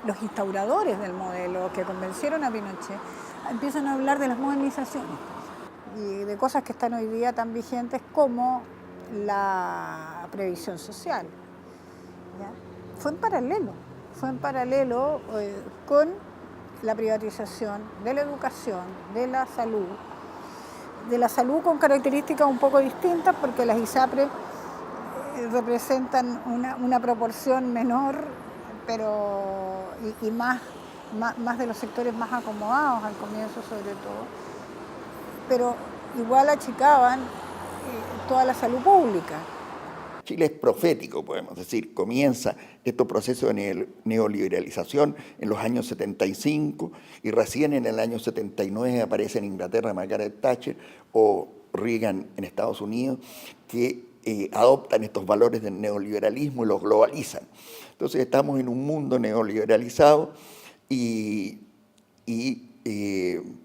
los instauradores del modelo que convencieron a Pinochet empiezan a hablar de las modernizaciones y de cosas que están hoy día tan vigentes como la previsión social. ¿Ya? Fue en paralelo con la privatización de la educación, de la salud con características un poco distintas porque las ISAPRES representan una proporción menor, pero y más de los sectores más acomodados al comienzo sobre todo, pero igual achicaban toda la salud pública. Chile es profético, podemos decir, comienza estos procesos de neoliberalización en los años 75 y recién en el año 79 aparece en Inglaterra Margaret Thatcher o Reagan en Estados Unidos, que adoptan estos valores del neoliberalismo y los globalizan. Entonces estamos en un mundo neoliberalizado y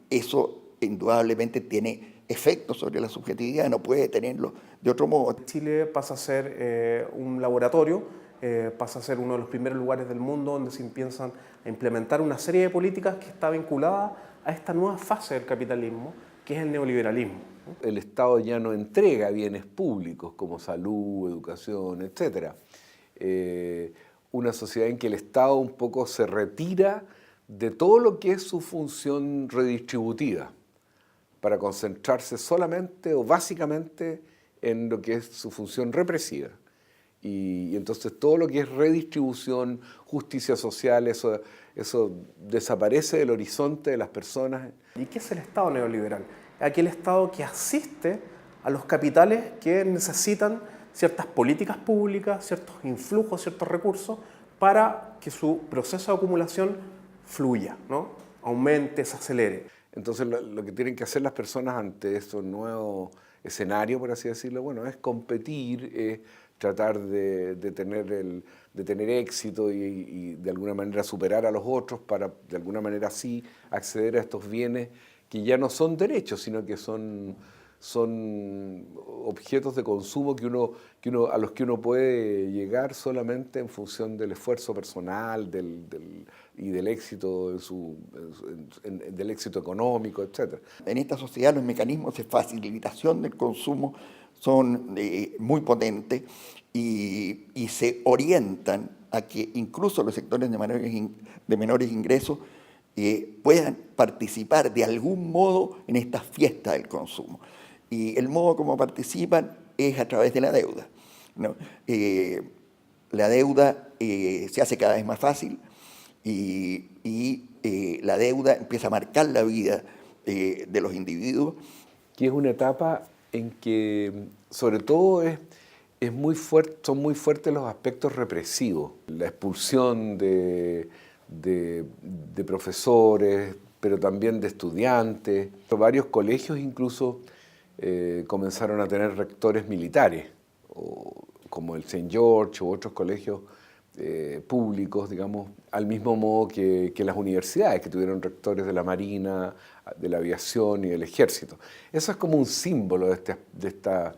eso indudablemente tiene efectos sobre la subjetividad, no puede tenerlo de otro modo. Chile pasa a ser un laboratorio, pasa a ser uno de los primeros lugares del mundo donde se empiezan a implementar una serie de políticas que está vinculada a esta nueva fase del capitalismo, que es el neoliberalismo. El Estado ya no entrega bienes públicos como salud, educación, etc. Una sociedad en que el Estado un poco se retira de todo lo que es su función redistributiva para concentrarse solamente o básicamente en lo que es su función represiva. Y entonces todo lo que es redistribución, justicia social, eso desaparece del horizonte de las personas. ¿Y qué es el Estado neoliberal? Aquel Estado que asiste a los capitales que necesitan ciertas políticas públicas, ciertos influjos, ciertos recursos para que su proceso de acumulación fluya, ¿no? Aumente, se acelere. Entonces lo que tienen que hacer las personas ante estos nuevos escenarios, por así decirlo, bueno, es competir, tratar de tener éxito y de alguna manera superar a los otros para de alguna manera así acceder a estos bienes que ya no son derechos, sino que son objetos de consumo a los que uno puede llegar solamente en función del esfuerzo personal y del éxito, del éxito económico, etc. En esta sociedad los mecanismos de facilitación del consumo son muy potentes y se orientan a que incluso los sectores de menores ingresos puedan participar de algún modo en esta fiesta del consumo. Y el modo como participan es a través de la deuda, ¿no? La deuda se hace cada vez más fácil y la deuda empieza a marcar la vida de los individuos. Que es una etapa en que sobre todo son muy fuertes los aspectos represivos, la expulsión de profesores, pero también de estudiantes. Varios colegios incluso comenzaron a tener rectores militares, como el St. George u otros colegios públicos, digamos, al mismo modo que las universidades, que tuvieron rectores de la Marina, de la aviación y del ejército. Eso es como un símbolo de esta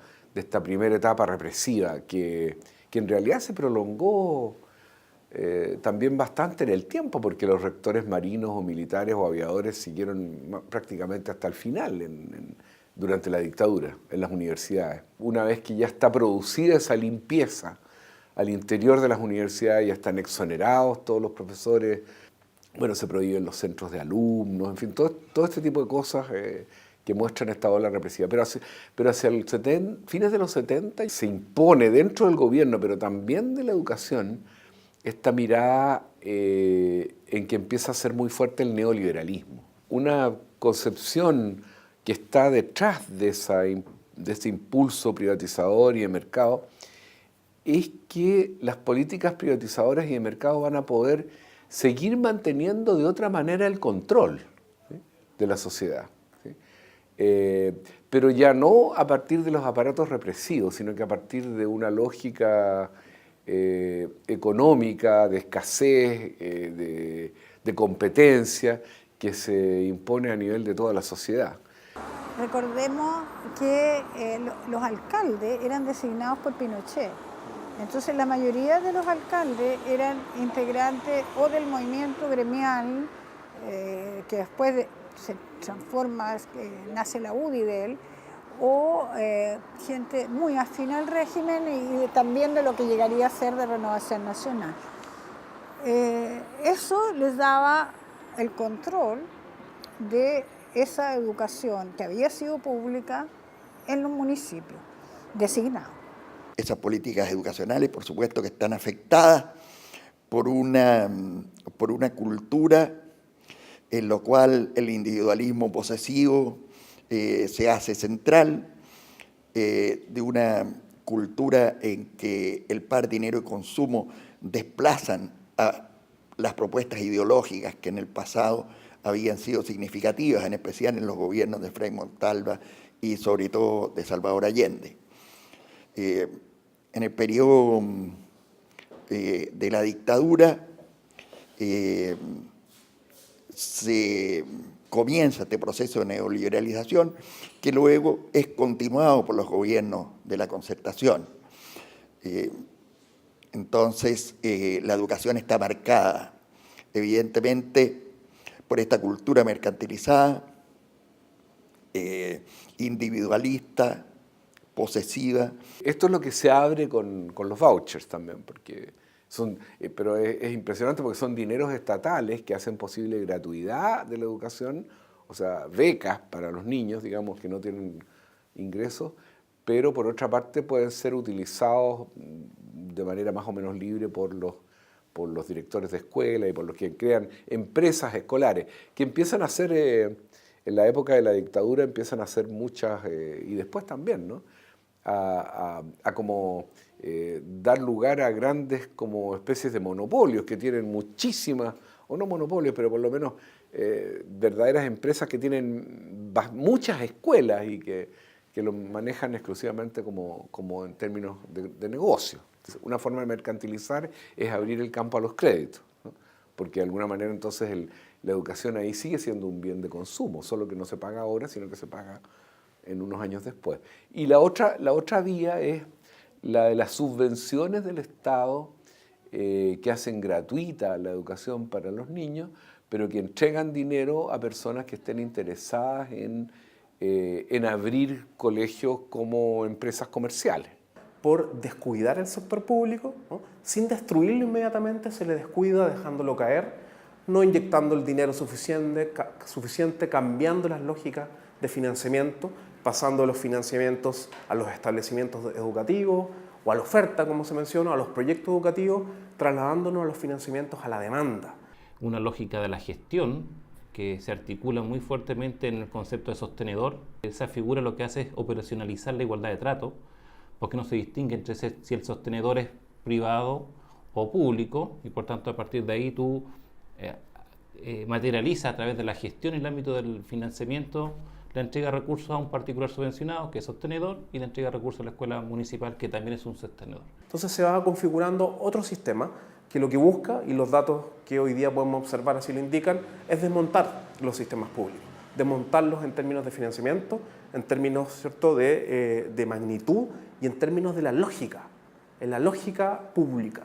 primera etapa represiva que en realidad se prolongó también bastante en el tiempo, porque los rectores marinos o militares o aviadores siguieron prácticamente hasta el final durante la dictadura en las universidades. Una vez que ya está producida esa limpieza al interior de las universidades, ya están exonerados todos los profesores, bueno, se prohíben los centros de alumnos, en fin, todo este tipo de cosas que muestran esta ola represiva. Pero hacia fines de los 70 se impone dentro del gobierno, pero también de la educación, esta mirada en que empieza a ser muy fuerte el neoliberalismo. Una concepción que está detrás de ese impulso privatizador y de mercado es que las políticas privatizadoras y de mercado van a poder seguir manteniendo de otra manera el control, ¿sí?, de la sociedad, ¿sí? Pero ya no a partir de los aparatos represivos, sino que a partir de una lógica económica, de escasez, de competencia que se impone a nivel de toda la sociedad. Recordemos que los alcaldes eran designados por Pinochet Entonces la mayoría de los alcaldes eran integrantes o del movimiento gremial, que después se transforma, nace la UDI de él, o gente muy afín al régimen y también de lo que llegaría a ser de Renovación Nacional. Eso les daba el control de esa educación que había sido pública en los municipios designados. Esas políticas educacionales, por supuesto, que están afectadas por una cultura en la cual el individualismo posesivo se hace central, de una cultura en que el par dinero y consumo desplazan a las propuestas ideológicas que en el pasado habían sido significativas, en especial en los gobiernos de Frei Montalva y sobre todo de Salvador Allende. En el periodo de la dictadura se comienza este proceso de neoliberalización que luego es continuado por los gobiernos de la Concertación. Entonces, la educación está marcada, evidentemente, por esta cultura mercantilizada, individualista, posesiva. Esto es lo que se abre con los vouchers también, porque pero es impresionante porque son dineros estatales que hacen posible gratuidad de la educación, o sea, becas para los niños, digamos, que no tienen ingresos, pero por otra parte pueden ser utilizados de manera más o menos libre por los directores de escuela y por los que crean empresas escolares, que empiezan a hacer, en la época de la dictadura empiezan a hacer muchas, y después también, ¿no? A como dar lugar a grandes como especies de monopolios que tienen muchísimas, o no monopolios, pero por lo menos verdaderas empresas que tienen muchas escuelas y que lo manejan exclusivamente como en términos de negocio. Una forma de mercantilizar es abrir el campo a los créditos, ¿no? Porque de alguna manera entonces la educación ahí sigue siendo un bien de consumo, solo que no se paga ahora, sino que se paga en unos años después. Y la otra vía es la de las subvenciones del Estado que hacen gratuita la educación para los niños, pero que entregan dinero a personas que estén interesadas en abrir colegios como empresas comerciales. Por descuidar el sector público, ¿no? Sin destruirlo inmediatamente, se le descuida dejándolo caer, no inyectando el dinero suficiente, cambiando las lógicas de financiamiento, pasando los financiamientos a los establecimientos educativos o a la oferta, como se menciona, a los proyectos educativos, trasladándonos a los financiamientos a la demanda. Una lógica de la gestión que se articula muy fuertemente en el concepto de sostenedor. Esa figura lo que hace es operacionalizar la igualdad de trato, porque no se distingue entre si el sostenedor es privado o público, y por tanto a partir de ahí tú materializas a través de la gestión en el ámbito del financiamiento la entrega de recursos a un particular subvencionado, que es sostenedor, y la entrega de recursos a la escuela municipal, que también es un sostenedor. Entonces se va configurando otro sistema que lo que busca, y los datos que hoy día podemos observar así lo indican, es desmontar los sistemas públicos, desmontarlos en términos de financiamiento, en términos, ¿cierto?, de magnitud y en términos de la lógica, en la lógica pública,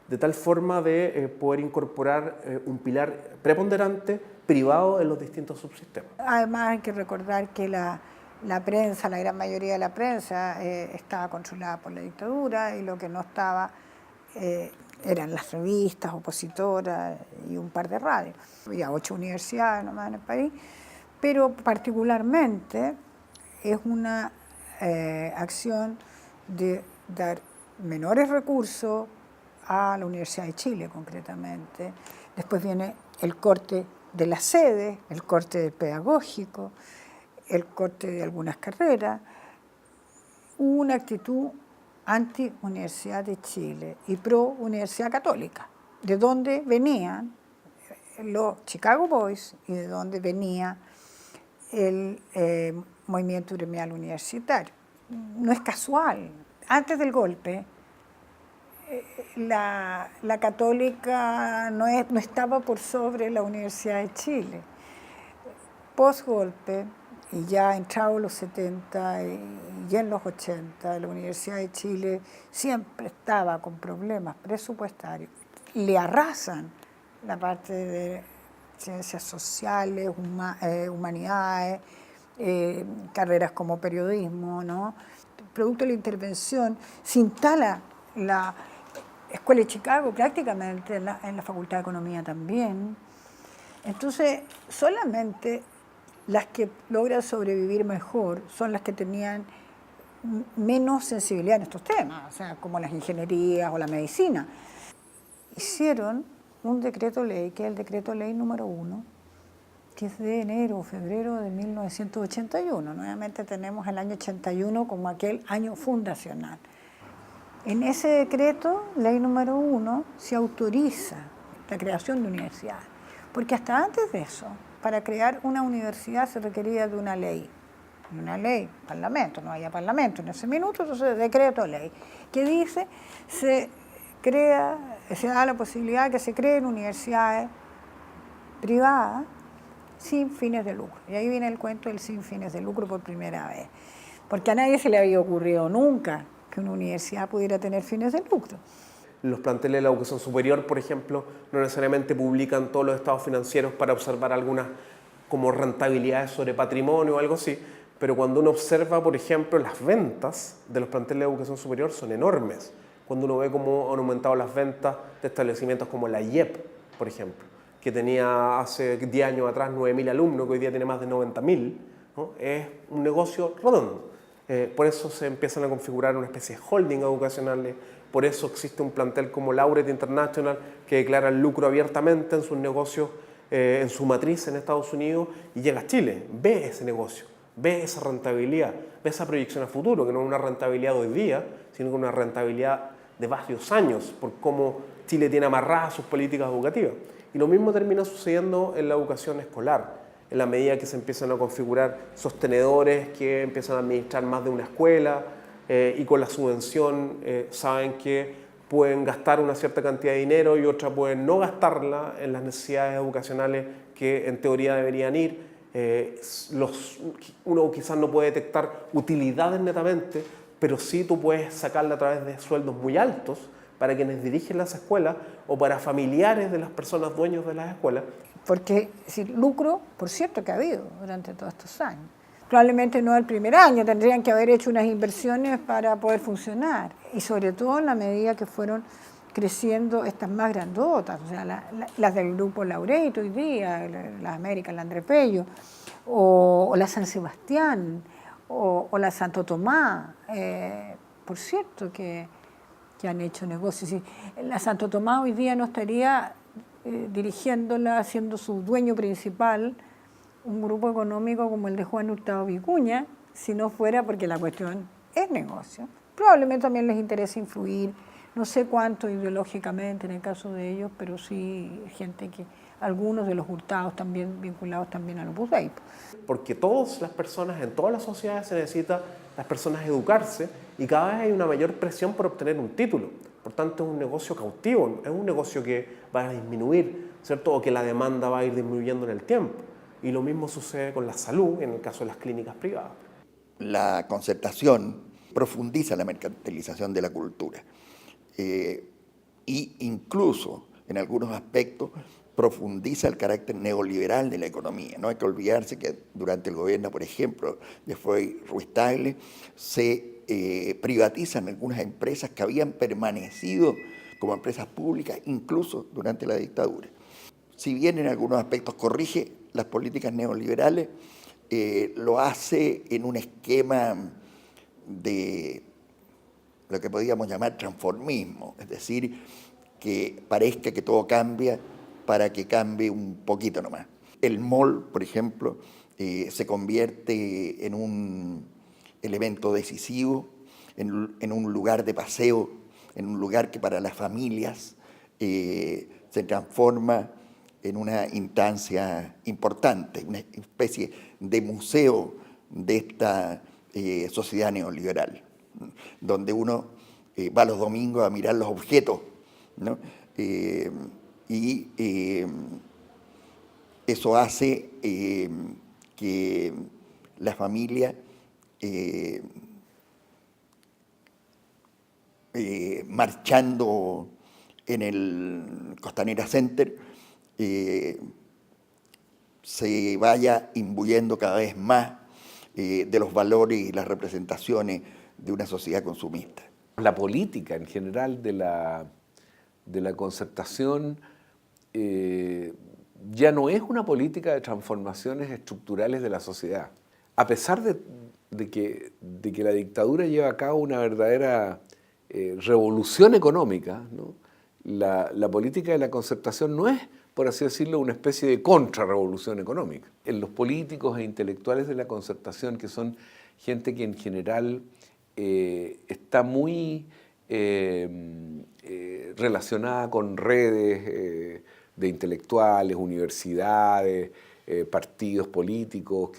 de tal forma de poder incorporar un pilar preponderante privado en los distintos subsistemas. Además hay que recordar que la prensa, la gran mayoría de la prensa estaba controlada por la dictadura, y lo que no estaba eran las revistas opositoras y un par de radios. Había 8 universidades nomás en el país, pero particularmente es una acción de dar menores recursos a la Universidad de Chile concretamente. Después viene el corte de la sede, el corte del pedagógico, el corte de algunas carreras. Hubo una actitud anti-Universidad de Chile y pro-Universidad Católica, de donde venían los Chicago Boys y de donde venía el movimiento gremial universitario. No es casual. Antes del golpe, la Católica no estaba por sobre la Universidad de Chile. Post-golpe, Y ya entrados los 70 y en los 80, la Universidad de Chile siempre estaba con problemas presupuestarios. Le arrasan la parte de ciencias sociales, humanidades, carreras como periodismo, ¿no? Producto de la intervención, se instala la Escuela de Chicago prácticamente en la Facultad de Economía también. Entonces, solamente las que logran sobrevivir mejor son las que tenían menos sensibilidad en estos temas, o sea, como las ingenierías o la medicina. Hicieron un decreto ley, que es el decreto ley número 1, que es de enero o febrero de 1981. Nuevamente tenemos el año 81 como aquel año fundacional. En ese decreto, ley número 1, se autoriza la creación de universidades, porque hasta antes de eso, para crear una universidad se requería de una ley, parlamento, no había parlamento en ese minuto, entonces decreto ley, que dice, se da la posibilidad de que se creen universidades privadas sin fines de lucro. Y ahí viene el cuento del sin fines de lucro por primera vez, porque a nadie se le había ocurrido nunca que una universidad pudiera tener fines de lucro. Los planteles de la educación superior, por ejemplo, no necesariamente publican todos los estados financieros para observar algunas como rentabilidades sobre patrimonio o algo así, pero cuando uno observa, por ejemplo, las ventas de los planteles de educación superior son enormes. Cuando uno ve cómo han aumentado las ventas de establecimientos como la IEP, por ejemplo, que tenía hace 10 años atrás 9.000 alumnos, que hoy día tiene más de 90.000, ¿no? Es un negocio redondo. Por eso se empiezan a configurar una especie de holding educacionales, por eso existe un plantel como Laureate International que declara el lucro abiertamente en sus negocios, en su matriz en Estados Unidos, y llega a Chile, ve ese negocio, ve esa rentabilidad, ve esa proyección a futuro, que no es una rentabilidad de hoy día, sino que una rentabilidad de varios años, por cómo Chile tiene amarradas sus políticas educativas. Y lo mismo termina sucediendo en la educación escolar, en la medida que se empiezan a configurar sostenedores que empiezan a administrar más de una escuela y con la subvención saben que pueden gastar una cierta cantidad de dinero y otra pueden no gastarla en las necesidades educacionales que en teoría deberían ir. Uno quizás no puede detectar utilidades netamente, pero sí tú puedes sacarla a través de sueldos muy altos para quienes dirigen las escuelas o para familiares de las personas dueños de las escuelas. Porque lucro, por cierto, que ha habido durante todos estos años. Probablemente no el primer año, tendrían que haber hecho unas inversiones para poder funcionar. Y sobre todo en la medida que fueron creciendo estas más grandotas, o sea, las del grupo Laureate hoy día, las Américas, la André Pello, o la San Sebastián, o la Santo Tomás, por cierto que han hecho negocios. Y la Santo Tomás hoy día no estaría dirigiéndola, siendo su dueño principal, un grupo económico como el de Juan Hurtado Vicuña, si no fuera porque la cuestión es negocio. Probablemente también les interesa influir, no sé cuánto ideológicamente en el caso de ellos, pero sí gente que, algunos de los Hurtados también vinculados también al Opus Dei. Porque todas las personas, en todas las sociedades se necesita las personas educarse y cada vez hay una mayor presión por obtener un título. Por tanto, es un negocio cautivo, es un negocio que va a disminuir, ¿cierto? O que la demanda va a ir disminuyendo en el tiempo. Y lo mismo sucede con la salud, en el caso de las clínicas privadas. La concertación profundiza la mercantilización de la cultura y incluso, en algunos aspectos, profundiza el carácter neoliberal de la economía. No hay que olvidarse que durante el gobierno, por ejemplo, de Foy Ruiz Tagle, se privatizan algunas empresas que habían permanecido como empresas públicas incluso durante la dictadura. Si bien en algunos aspectos corrige las políticas neoliberales, lo hace en un esquema de lo que podríamos llamar transformismo, es decir, que parezca que todo cambia para que cambie un poquito nomás. El mall, por ejemplo, se convierte en un elemento decisivo, en un lugar de paseo, en un lugar que para las familias se transforma en una instancia importante, una especie de museo de esta sociedad neoliberal, donde uno va los domingos a mirar los objetos, ¿no? Y eso hace que la familia marchando en el Costanera Center, se vaya imbuyendo cada vez más de los valores y las representaciones de una sociedad consumista. La política en general de la concertación ya no es una política de transformaciones estructurales de la sociedad. A pesar de que la dictadura lleva a cabo una verdadera revolución económica, ¿no? La política de la concertación no es, por así decirlo, una especie de contrarrevolución económica. En los políticos e intelectuales de la concertación, que son gente que en general está muy relacionada con redes de intelectuales, universidades, partidos políticos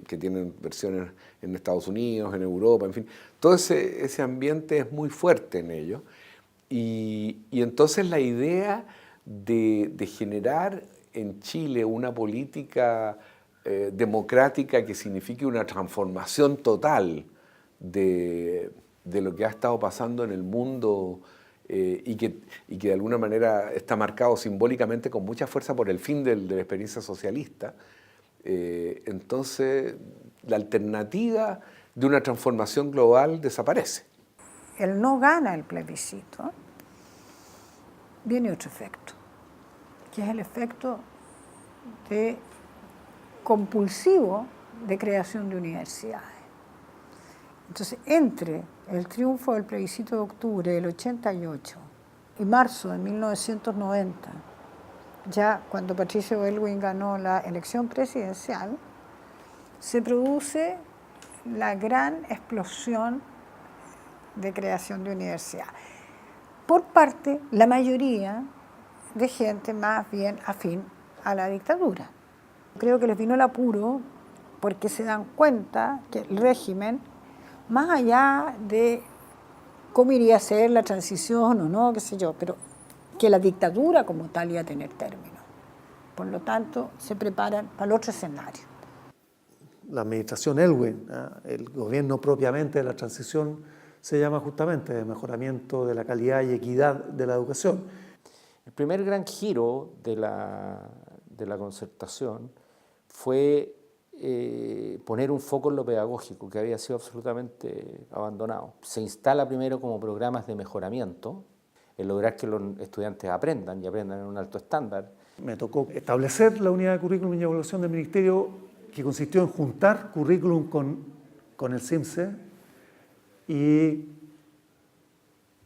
que tienen versiones en Estados Unidos, en Europa, en fin. Todo ese ambiente es muy fuerte en ellos. Y entonces la idea de generar en Chile una política democrática que signifique una transformación total de lo que ha estado pasando en el mundo y que de alguna manera está marcado simbólicamente con mucha fuerza por el fin de la experiencia socialista, entonces la alternativa de una transformación global desaparece. Él no gana el plebiscito, viene otro efecto, que es el efecto compulsivo de creación de universidades. Entonces, entre el triunfo del plebiscito de octubre del 88 y marzo de 1990, ya cuando Patricio Aylwin ganó la elección presidencial, se produce la gran explosión de creación de universidades. Por parte, la mayoría de gente más bien afín a la dictadura. Creo que les vino el apuro porque se dan cuenta que el régimen, más allá de cómo iría a ser la transición o no, qué sé yo, pero que la dictadura como tal iba a tener término. Por lo tanto, se preparan para el otro escenario. La administración Aylwin, el gobierno propiamente de la transición, se llama justamente de mejoramiento de la calidad y equidad de la educación. El primer gran giro de la concertación fue poner un foco en lo pedagógico, que había sido absolutamente abandonado. Se instala primero como programas de mejoramiento, el lograr que los estudiantes aprendan y aprendan en un alto estándar. Me tocó establecer la unidad de currículum y evaluación del Ministerio, que consistió en juntar currículum con el CIMSE y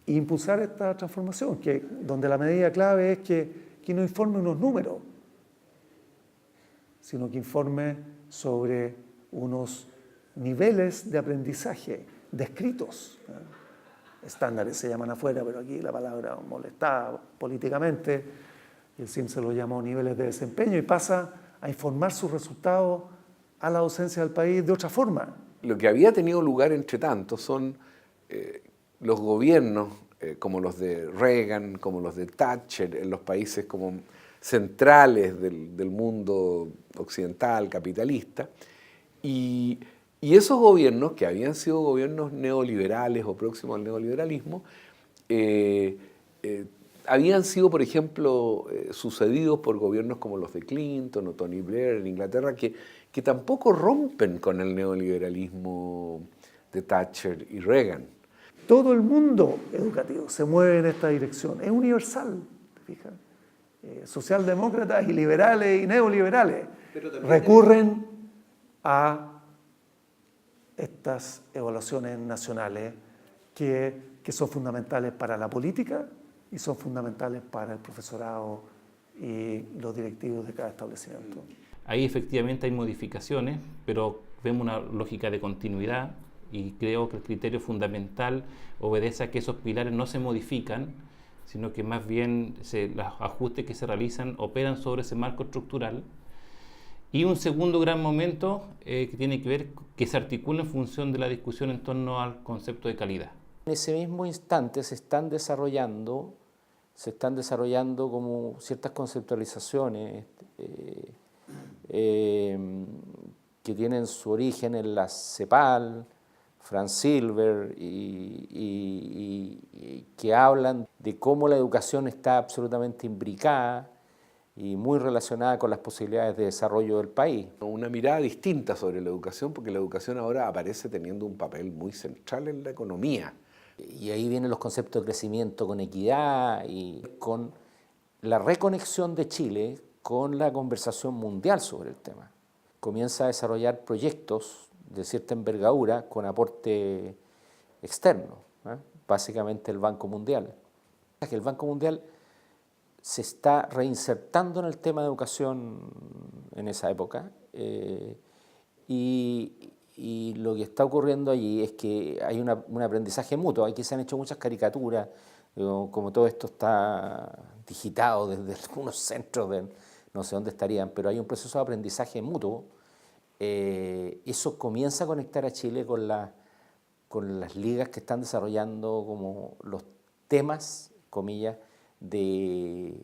impulsar esta transformación, donde la medida clave es que no informe unos números, sino que informe sobre unos niveles de aprendizaje descritos. Estándares se llaman afuera, pero aquí la palabra molestaba políticamente, y el CIMSE lo llamó niveles de desempeño, y pasa a informar sus resultados a la docencia del país de otra forma. Lo que había tenido lugar entre tanto son los gobiernos como los de Reagan, como los de Thatcher, en los países como centrales del mundo occidental, capitalista, y esos gobiernos, que habían sido gobiernos neoliberales o próximos al neoliberalismo, habían sido, por ejemplo, sucedidos por gobiernos como los de Clinton o Tony Blair en Inglaterra, que tampoco rompen con el neoliberalismo de Thatcher y Reagan. Todo el mundo educativo se mueve en esta dirección, es universal, ¿te fijas? Socialdemócratas y liberales y neoliberales recurren a estas evaluaciones nacionales que son fundamentales para la política y son fundamentales para el profesorado y los directivos de cada establecimiento. Ahí efectivamente hay modificaciones, pero vemos una lógica de continuidad y creo que el criterio fundamental obedece a que esos pilares no se modifican, sino que más bien los ajustes que se realizan operan sobre ese marco estructural. Y un segundo gran momento que tiene que ver, que se articula en función de la discusión en torno al concepto de calidad. En ese mismo instante se están desarrollando como ciertas conceptualizaciones que que tienen su origen en la CEPAL, Franz Silber, y que hablan de cómo la educación está absolutamente imbricada y muy relacionada con las posibilidades de desarrollo del país. Una mirada distinta sobre la educación, porque la educación ahora aparece teniendo un papel muy central en la economía. Y ahí vienen los conceptos de crecimiento con equidad y con la reconexión de Chile con la conversación mundial sobre el tema. Comienza a desarrollar proyectos de cierta envergadura con aporte externo, básicamente el Banco Mundial. El Banco Mundial se está reinsertando en el tema de educación en esa época y lo que está ocurriendo allí es que hay un aprendizaje mutuo. Aquí se han hecho muchas caricaturas, como todo esto está digitado desde algunos centros de no sé dónde estarían, pero hay un proceso de aprendizaje mutuo. Eso comienza a conectar a Chile con las ligas que están desarrollando como los temas, comillas, de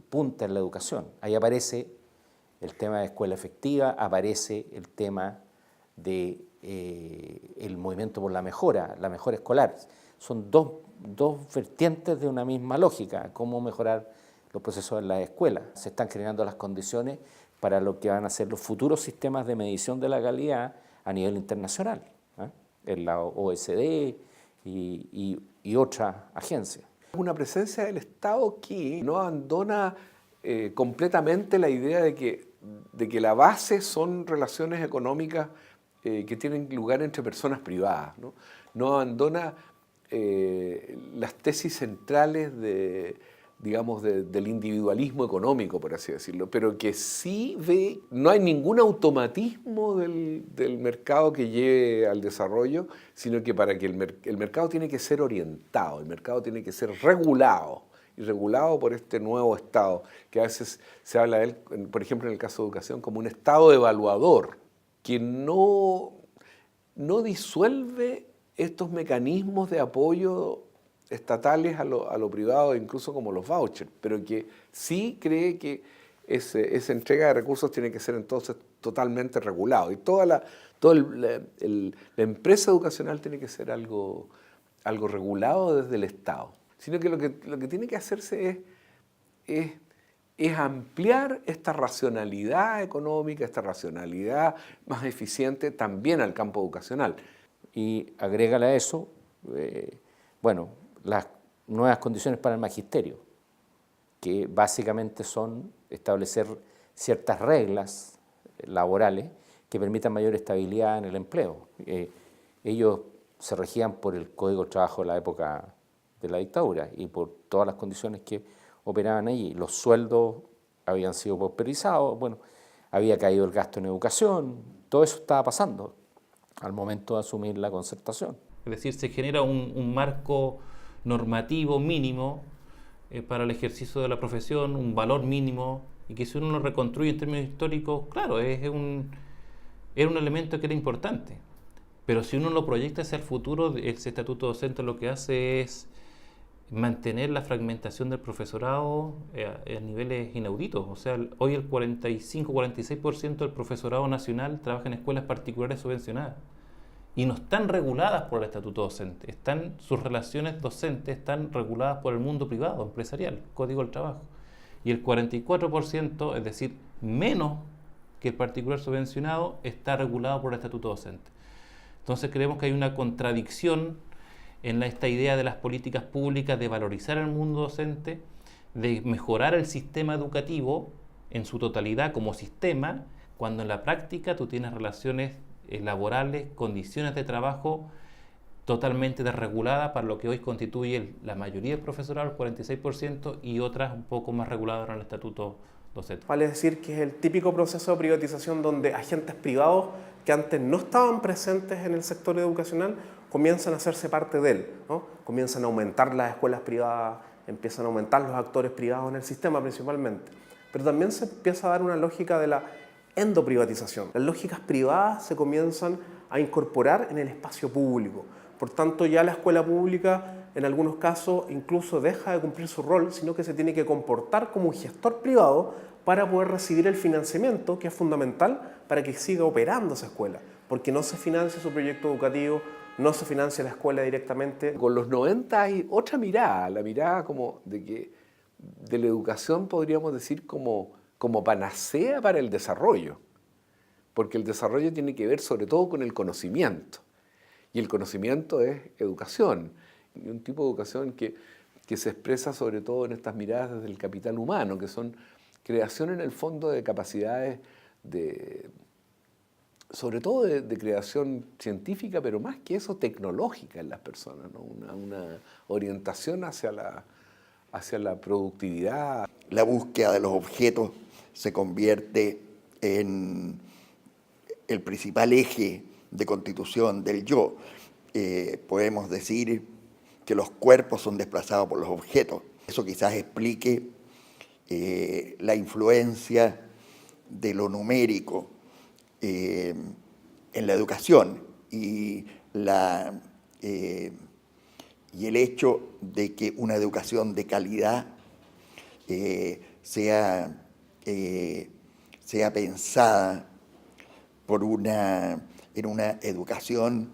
punta en la educación. Ahí aparece el tema de escuela efectiva, aparece el tema de el movimiento por la mejora escolar. Son dos vertientes de una misma lógica, cómo mejorar los procesos en las escuelas. Se están creando las condiciones para lo que van a ser los futuros sistemas de medición de la calidad a nivel internacional, en la OSD y otras agencias. Una presencia del Estado que no abandona completamente la idea de que la base son relaciones económicas que tienen lugar entre personas privadas. No abandona las tesis centrales del individualismo económico, por así decirlo, pero que sí ve, no hay ningún automatismo del mercado que lleve al desarrollo, sino que para que el mercado tiene que ser orientado, el mercado tiene que ser regulado, y regulado por este nuevo Estado, que a veces se habla de él, por ejemplo en el caso de educación, como un Estado evaluador, que no disuelve estos mecanismos de apoyo estatales a lo privado, incluso como los vouchers, pero que sí cree que esa entrega de recursos tiene que ser entonces totalmente regulado. Y toda la empresa educacional tiene que ser algo regulado desde el Estado. Sino que lo que tiene que hacerse es ampliar esta racionalidad económica, esta racionalidad más eficiente también al campo educacional. Y agrégale a eso, las nuevas condiciones para el magisterio, que básicamente son establecer ciertas reglas laborales que permitan mayor estabilidad en el empleo. Ellos se regían por el Código del Trabajo de la época de la dictadura y por todas las condiciones que operaban allí. Los sueldos habían sido pauperizados, había caído el gasto en educación, todo eso estaba pasando al momento de asumir la concertación. Es decir, se genera un marco normativo mínimo para el ejercicio de la profesión, un valor mínimo, y que si uno lo reconstruye en términos históricos, claro, era un elemento que era importante. Pero si uno lo proyecta hacia el futuro, ese estatuto docente lo que hace es mantener la fragmentación del profesorado a niveles inauditos. O sea, hoy el 45-46% del profesorado nacional trabaja en escuelas particulares subvencionadas y no están reguladas por el estatuto docente. Sus relaciones docentes están reguladas por el mundo privado, empresarial, Código del Trabajo. Y el 44%, es decir, menos que el particular subvencionado, está regulado por el estatuto docente. Entonces creemos que hay una contradicción en esta idea de las políticas públicas de valorizar el mundo docente, de mejorar el sistema educativo en su totalidad como sistema, cuando en la práctica tú tienes relaciones laborales, condiciones de trabajo totalmente desreguladas para lo que hoy constituye la mayoría del profesorado, el 46%, y otras un poco más reguladas en el estatuto docente. Vale decir que es el típico proceso de privatización donde agentes privados que antes no estaban presentes en el sector educacional comienzan a hacerse parte de él, ¿no? Comienzan a aumentar las escuelas privadas, empiezan a aumentar los actores privados en el sistema principalmente. Pero también se empieza a dar una lógica de la endoprivatización. Las lógicas privadas se comienzan a incorporar en el espacio público. Por tanto, ya la escuela pública en algunos casos incluso deja de cumplir su rol, sino que se tiene que comportar como un gestor privado para poder recibir el financiamiento que es fundamental para que siga operando esa escuela, porque no se financia su proyecto educativo, no se financia la escuela directamente. Con los 90 hay otra mirada, la mirada como de la educación podríamos decir como panacea para el desarrollo, porque el desarrollo tiene que ver sobre todo con el conocimiento, y el conocimiento es educación, y un tipo de educación que se expresa sobre todo en estas miradas desde el capital humano, que son creación en el fondo de capacidades sobre todo de creación científica, pero más que eso, tecnológica en las personas, ¿no? Una orientación hacia la productividad. La búsqueda de los objetos se convierte en el principal eje de constitución del yo. Podemos decir que los cuerpos son desplazados por los objetos. Eso quizás explique la influencia de lo numérico en la educación y el hecho de que una educación de calidad sea pensada en una educación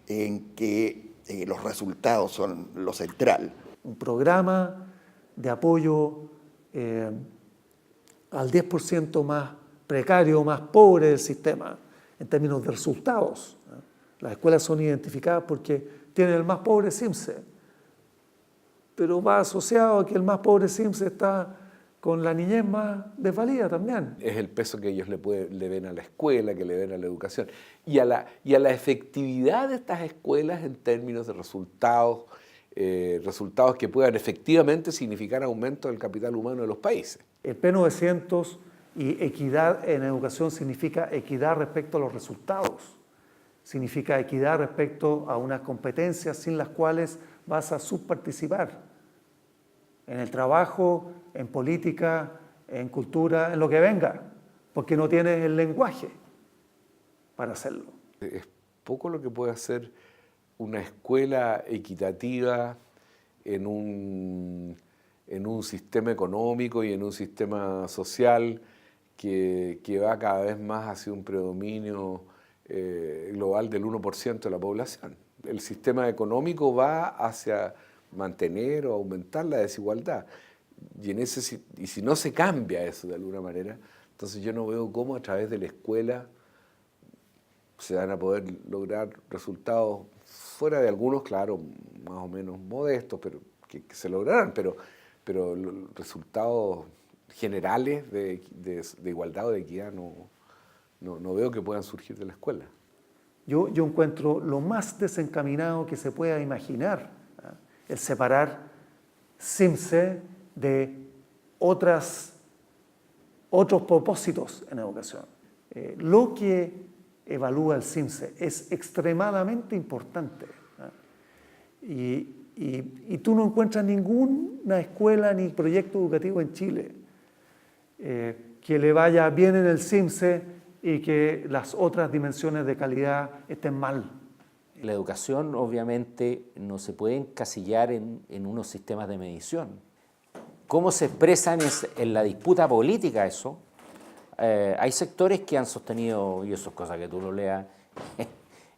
en que los resultados son lo central. Un programa de apoyo al 10% más precario, más pobre del sistema, en términos de resultados. Las escuelas son identificadas porque tienen el más pobre CIMSE, pero va asociado a que el más pobre CIMSE está con la niñez más desvalida también. Es el peso que ellos le ven a la escuela, que le ven a la educación, y a la efectividad de estas escuelas en términos de resultados, resultados que puedan efectivamente significar aumento del capital humano de los países. El P900 y equidad en educación significa equidad respecto a los resultados, significa equidad respecto a unas competencias sin las cuales vas a subparticipar en el trabajo, en política, en cultura, en lo que venga, porque no tienes el lenguaje para hacerlo. Es poco lo que puede hacer una escuela equitativa en un sistema económico y en un sistema social que va cada vez más hacia un predominio global del 1% de la población. El sistema económico va hacia mantener o aumentar la desigualdad. Y si no se cambia eso de alguna manera, entonces yo no veo cómo a través de la escuela se van a poder lograr resultados fuera de algunos, claro, más o menos modestos, pero que se lograrán, pero resultados generales de igualdad o de equidad no veo que puedan surgir de la escuela. Yo encuentro lo más desencaminado que se pueda imaginar, el separar CIMSE de otros propósitos en educación. Lo que evalúa el CIMSE es extremadamente importante. Y tú no encuentras ninguna escuela ni proyecto educativo en Chile que le vaya bien en el CIMSE y que las otras dimensiones de calidad estén mal. La educación obviamente no se puede encasillar en unos sistemas de medición. ¿Cómo se expresan en la disputa política eso? Hay sectores que han sostenido, y eso es cosa que tú lo leas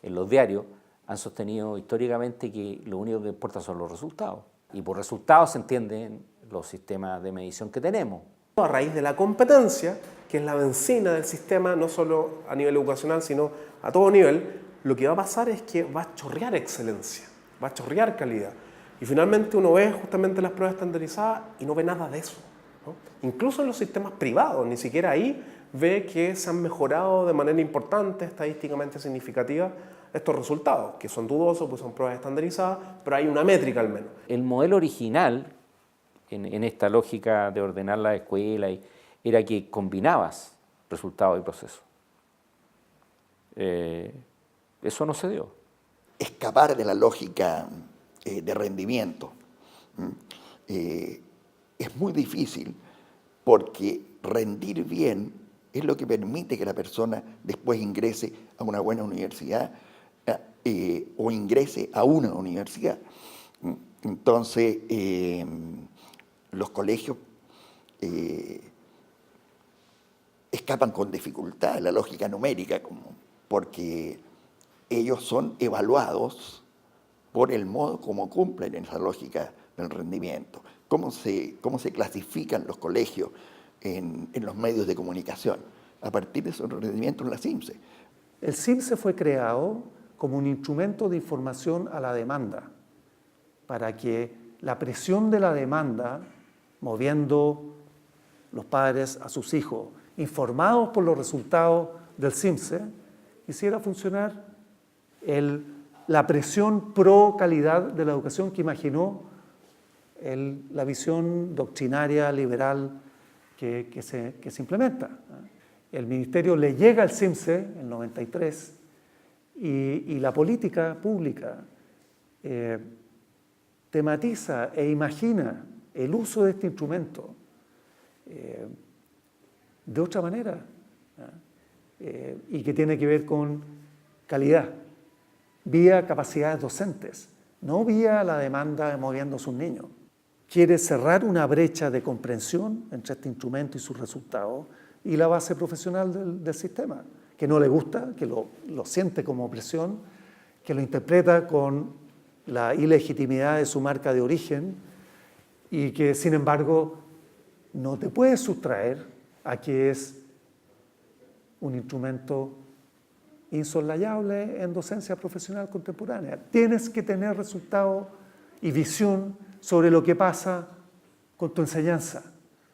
en los diarios, han sostenido históricamente que lo único que importa son los resultados. Y por resultados se entienden los sistemas de medición que tenemos. A raíz de la competencia, que es la benzina del sistema, no solo a nivel educacional, sino a todo nivel, lo que va a pasar es que va a chorrear excelencia, va a chorrear calidad. Y finalmente uno ve justamente las pruebas estandarizadas y no ve nada de eso, ¿no? Incluso en los sistemas privados, ni siquiera ahí ve que se han mejorado de manera importante, estadísticamente significativa, estos resultados, que son dudosos, pues son pruebas estandarizadas, pero hay una métrica al menos. El modelo original, en esta lógica de ordenar la escuela, era que combinabas resultados y procesos. Eso no se dio. Escapar de la lógica de rendimiento es muy difícil, porque rendir bien es lo que permite que la persona después ingrese a una buena universidad o ingrese a una universidad. Entonces, los colegios escapan con dificultad de la lógica numérica, porque ellos son evaluados por el modo como cumplen esa lógica del rendimiento, cómo se clasifican los colegios en los medios de comunicación, a partir de esos rendimientos en la CIMSE. El CIMSE fue creado como un instrumento de información a la demanda, para que la presión de la demanda, moviendo los padres a sus hijos, informados por los resultados del CIMSE, hiciera funcionar la presión pro calidad de la educación que imaginó la visión doctrinaria liberal que se implementa. El ministerio le llega al CIMSE en el 93 y la política pública tematiza e imagina el uso de este instrumento de otra manera, y que tiene que ver con calidad, vía capacidades docentes, no vía la demanda moviendo a sus niños. Quiere cerrar una brecha de comprensión entre este instrumento y sus resultados y la base profesional del sistema, que no le gusta, que lo siente como opresión, que lo interpreta con la ilegitimidad de su marca de origen y que, sin embargo, no te puedes sustraer a que es un instrumento insoslayable en docencia profesional contemporánea. Tienes que tener resultados y visión sobre lo que pasa con tu enseñanza.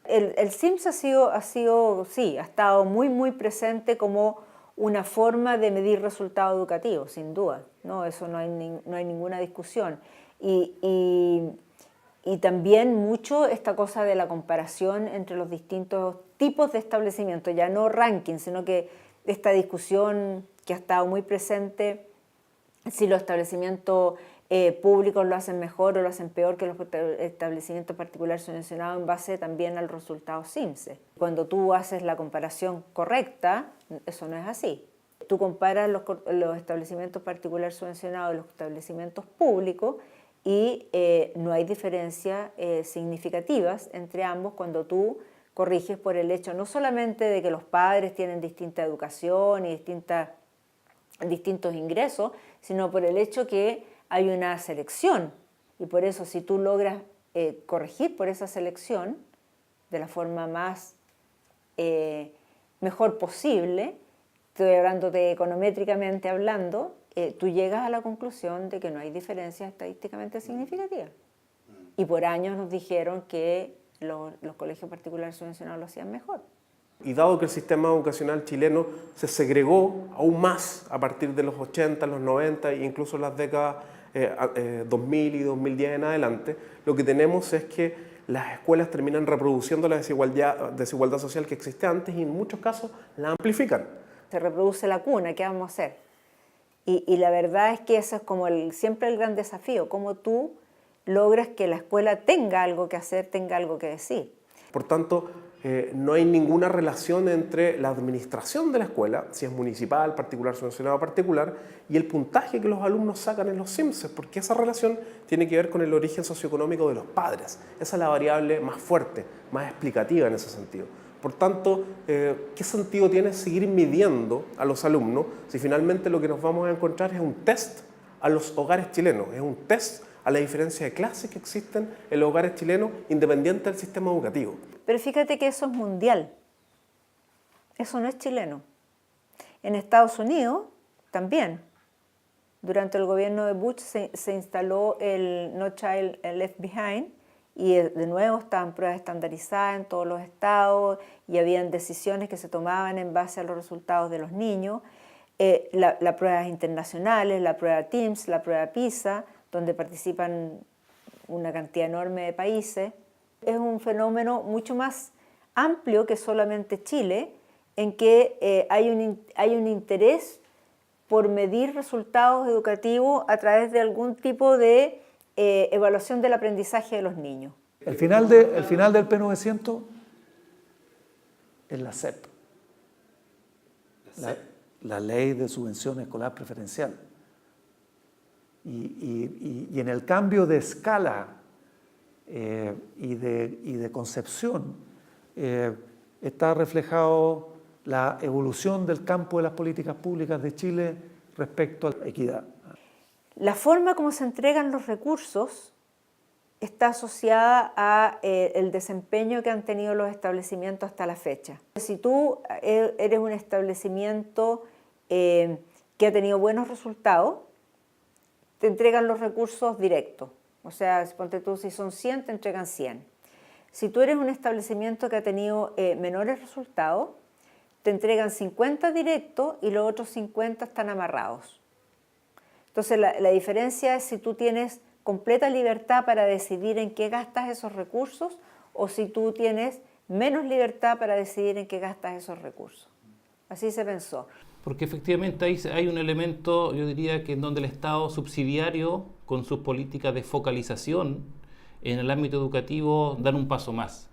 El CIMSE ha estado muy presente como una forma de medir resultados educativos, sin duda, ¿no? Eso no hay ninguna discusión. Y también mucho esta cosa de la comparación entre los distintos tipos de establecimientos, ya no ranking, sino que esta discusión que ha estado muy presente, si los establecimientos públicos lo hacen mejor o lo hacen peor que los establecimientos particulares subvencionados en base también al resultado CIMSE. Cuando tú haces la comparación correcta, eso no es así. Tú comparas los establecimientos particulares subvencionados y los establecimientos públicos y no hay diferencias significativas entre ambos cuando tú corriges por el hecho no solamente de que los padres tienen distinta educación y distintos ingresos, sino por el hecho que hay una selección. Y por eso, si tú logras corregir por esa selección de la forma mejor posible, estoy hablando de econométricamente hablando, tú llegas a la conclusión de que no hay diferencias estadísticamente significativas. Y por años nos dijeron que los colegios particulares subvencionados lo hacían mejor. Y dado que el sistema educacional chileno se segregó aún más a partir de los 80, los 90 e incluso las décadas 2000 y 2010 en adelante, lo que tenemos es que las escuelas terminan reproduciendo la desigualdad social que existía antes y en muchos casos la amplifican. Se reproduce la cuna, ¿qué vamos a hacer? Y la verdad es que eso es como siempre el gran desafío, cómo tú logras que la escuela tenga algo que hacer, tenga algo que decir. Por tanto, no hay ninguna relación entre la administración de la escuela, si es municipal, particular, subvencionado, particular, y el puntaje que los alumnos sacan en los CIMSE, porque esa relación tiene que ver con el origen socioeconómico de los padres. Esa es la variable más fuerte, más explicativa en ese sentido. Por tanto, ¿qué sentido tiene seguir midiendo a los alumnos si finalmente lo que nos vamos a encontrar es un test a los hogares chilenos, es un test a la diferencia de clases que existen en los hogares chilenos independiente del sistema educativo? Pero fíjate que eso es mundial, eso no es chileno. En Estados Unidos también, durante el gobierno de Bush se instaló el No Child Left Behind y de nuevo estaban pruebas estandarizadas en todos los estados y habían decisiones que se tomaban en base a los resultados de los niños, las pruebas internacionales, la prueba TIMSS, la prueba PISA, donde participan una cantidad enorme de países. Es un fenómeno mucho más amplio que solamente Chile, en que hay un interés por medir resultados educativos a través de algún tipo de evaluación del aprendizaje de los niños. El final del P900 es la SEP, la Ley de Subvención Escolar Preferencial. Y en el cambio de escala y de concepción está reflejado la evolución del campo de las políticas públicas de Chile respecto a la equidad. La forma como se entregan los recursos está asociada a el desempeño que han tenido los establecimientos hasta la fecha. Si tú eres un establecimiento que ha tenido buenos resultados, te entregan los recursos directos. O sea, ponte tú, si son 100, te entregan 100. Si tú eres un establecimiento que ha tenido menores resultados, te entregan 50 directos y los otros 50 están amarrados. Entonces, la diferencia es si tú tienes completa libertad para decidir en qué gastas esos recursos o si tú tienes menos libertad para decidir en qué gastas esos recursos. Así se pensó. Porque efectivamente hay un elemento, yo diría, que en donde el Estado subsidiario, con sus políticas de focalización en el ámbito educativo, dan un paso más.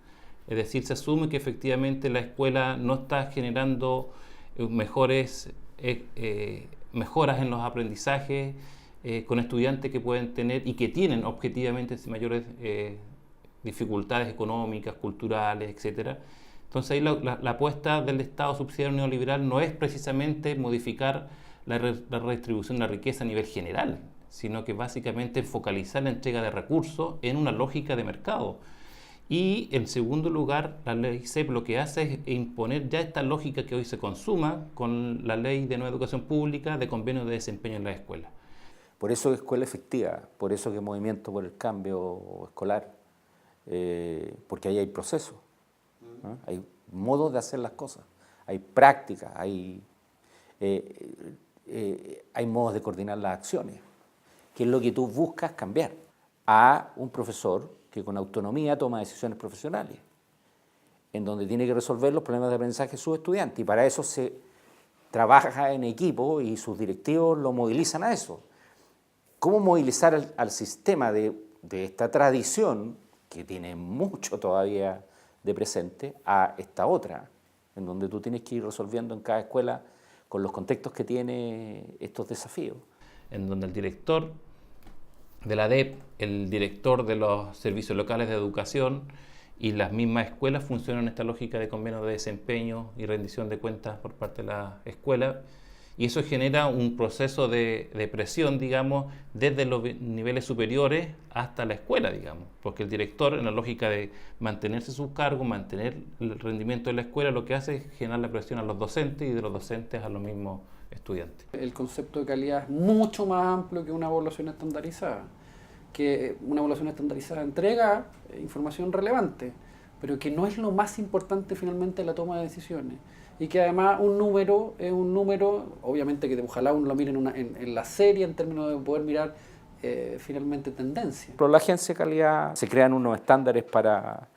Es decir, se asume que efectivamente la escuela no está generando mejoras en los aprendizajes, con estudiantes que pueden tener y que tienen objetivamente mayores dificultades económicas, culturales, etc. Entonces ahí la apuesta del Estado subsidiario neoliberal no es precisamente modificar la redistribución de la riqueza a nivel general, sino que básicamente focalizar la entrega de recursos en una lógica de mercado. Y en segundo lugar, la ley CEP lo que hace es imponer ya esta lógica que hoy se consuma con la ley de nueva educación pública de convenio de desempeño en las escuelas. Por eso es escuela efectiva, por eso que Movimiento por el Cambio Escolar, porque ahí hay procesos, ¿no? Hay modos de hacer las cosas, hay prácticas, hay modos de coordinar las acciones, que es lo que tú buscas cambiar a un profesor que con autonomía toma decisiones profesionales, en donde tiene que resolver los problemas de aprendizaje de sus estudiantes, y para eso se trabaja en equipo y sus directivos lo movilizan a eso. ¿Cómo movilizar al sistema de esta tradición, que tiene mucho todavía de presente, a esta otra, en donde tú tienes que ir resolviendo en cada escuela con los contextos que tiene estos desafíos? En donde el director de la DEP, el director de los servicios locales de educación y las mismas escuelas funcionan en esta lógica de convenio de desempeño y rendición de cuentas por parte de la escuela, y eso genera un proceso de presión, digamos, desde los niveles superiores hasta la escuela, digamos, porque el director, en la lógica de mantenerse sus cargos, mantener el rendimiento de la escuela, lo que hace es generar la presión a los docentes y de los docentes a los mismos estudiantes. El concepto de calidad es mucho más amplio que una evaluación estandarizada, que una evaluación estandarizada entrega información relevante, pero que no es lo más importante finalmente en la toma de decisiones, y que además un número es un número, obviamente que ojalá uno lo mire en la serie en términos de poder mirar finalmente tendencia. Pero la agencia de calidad se crean unos estándares para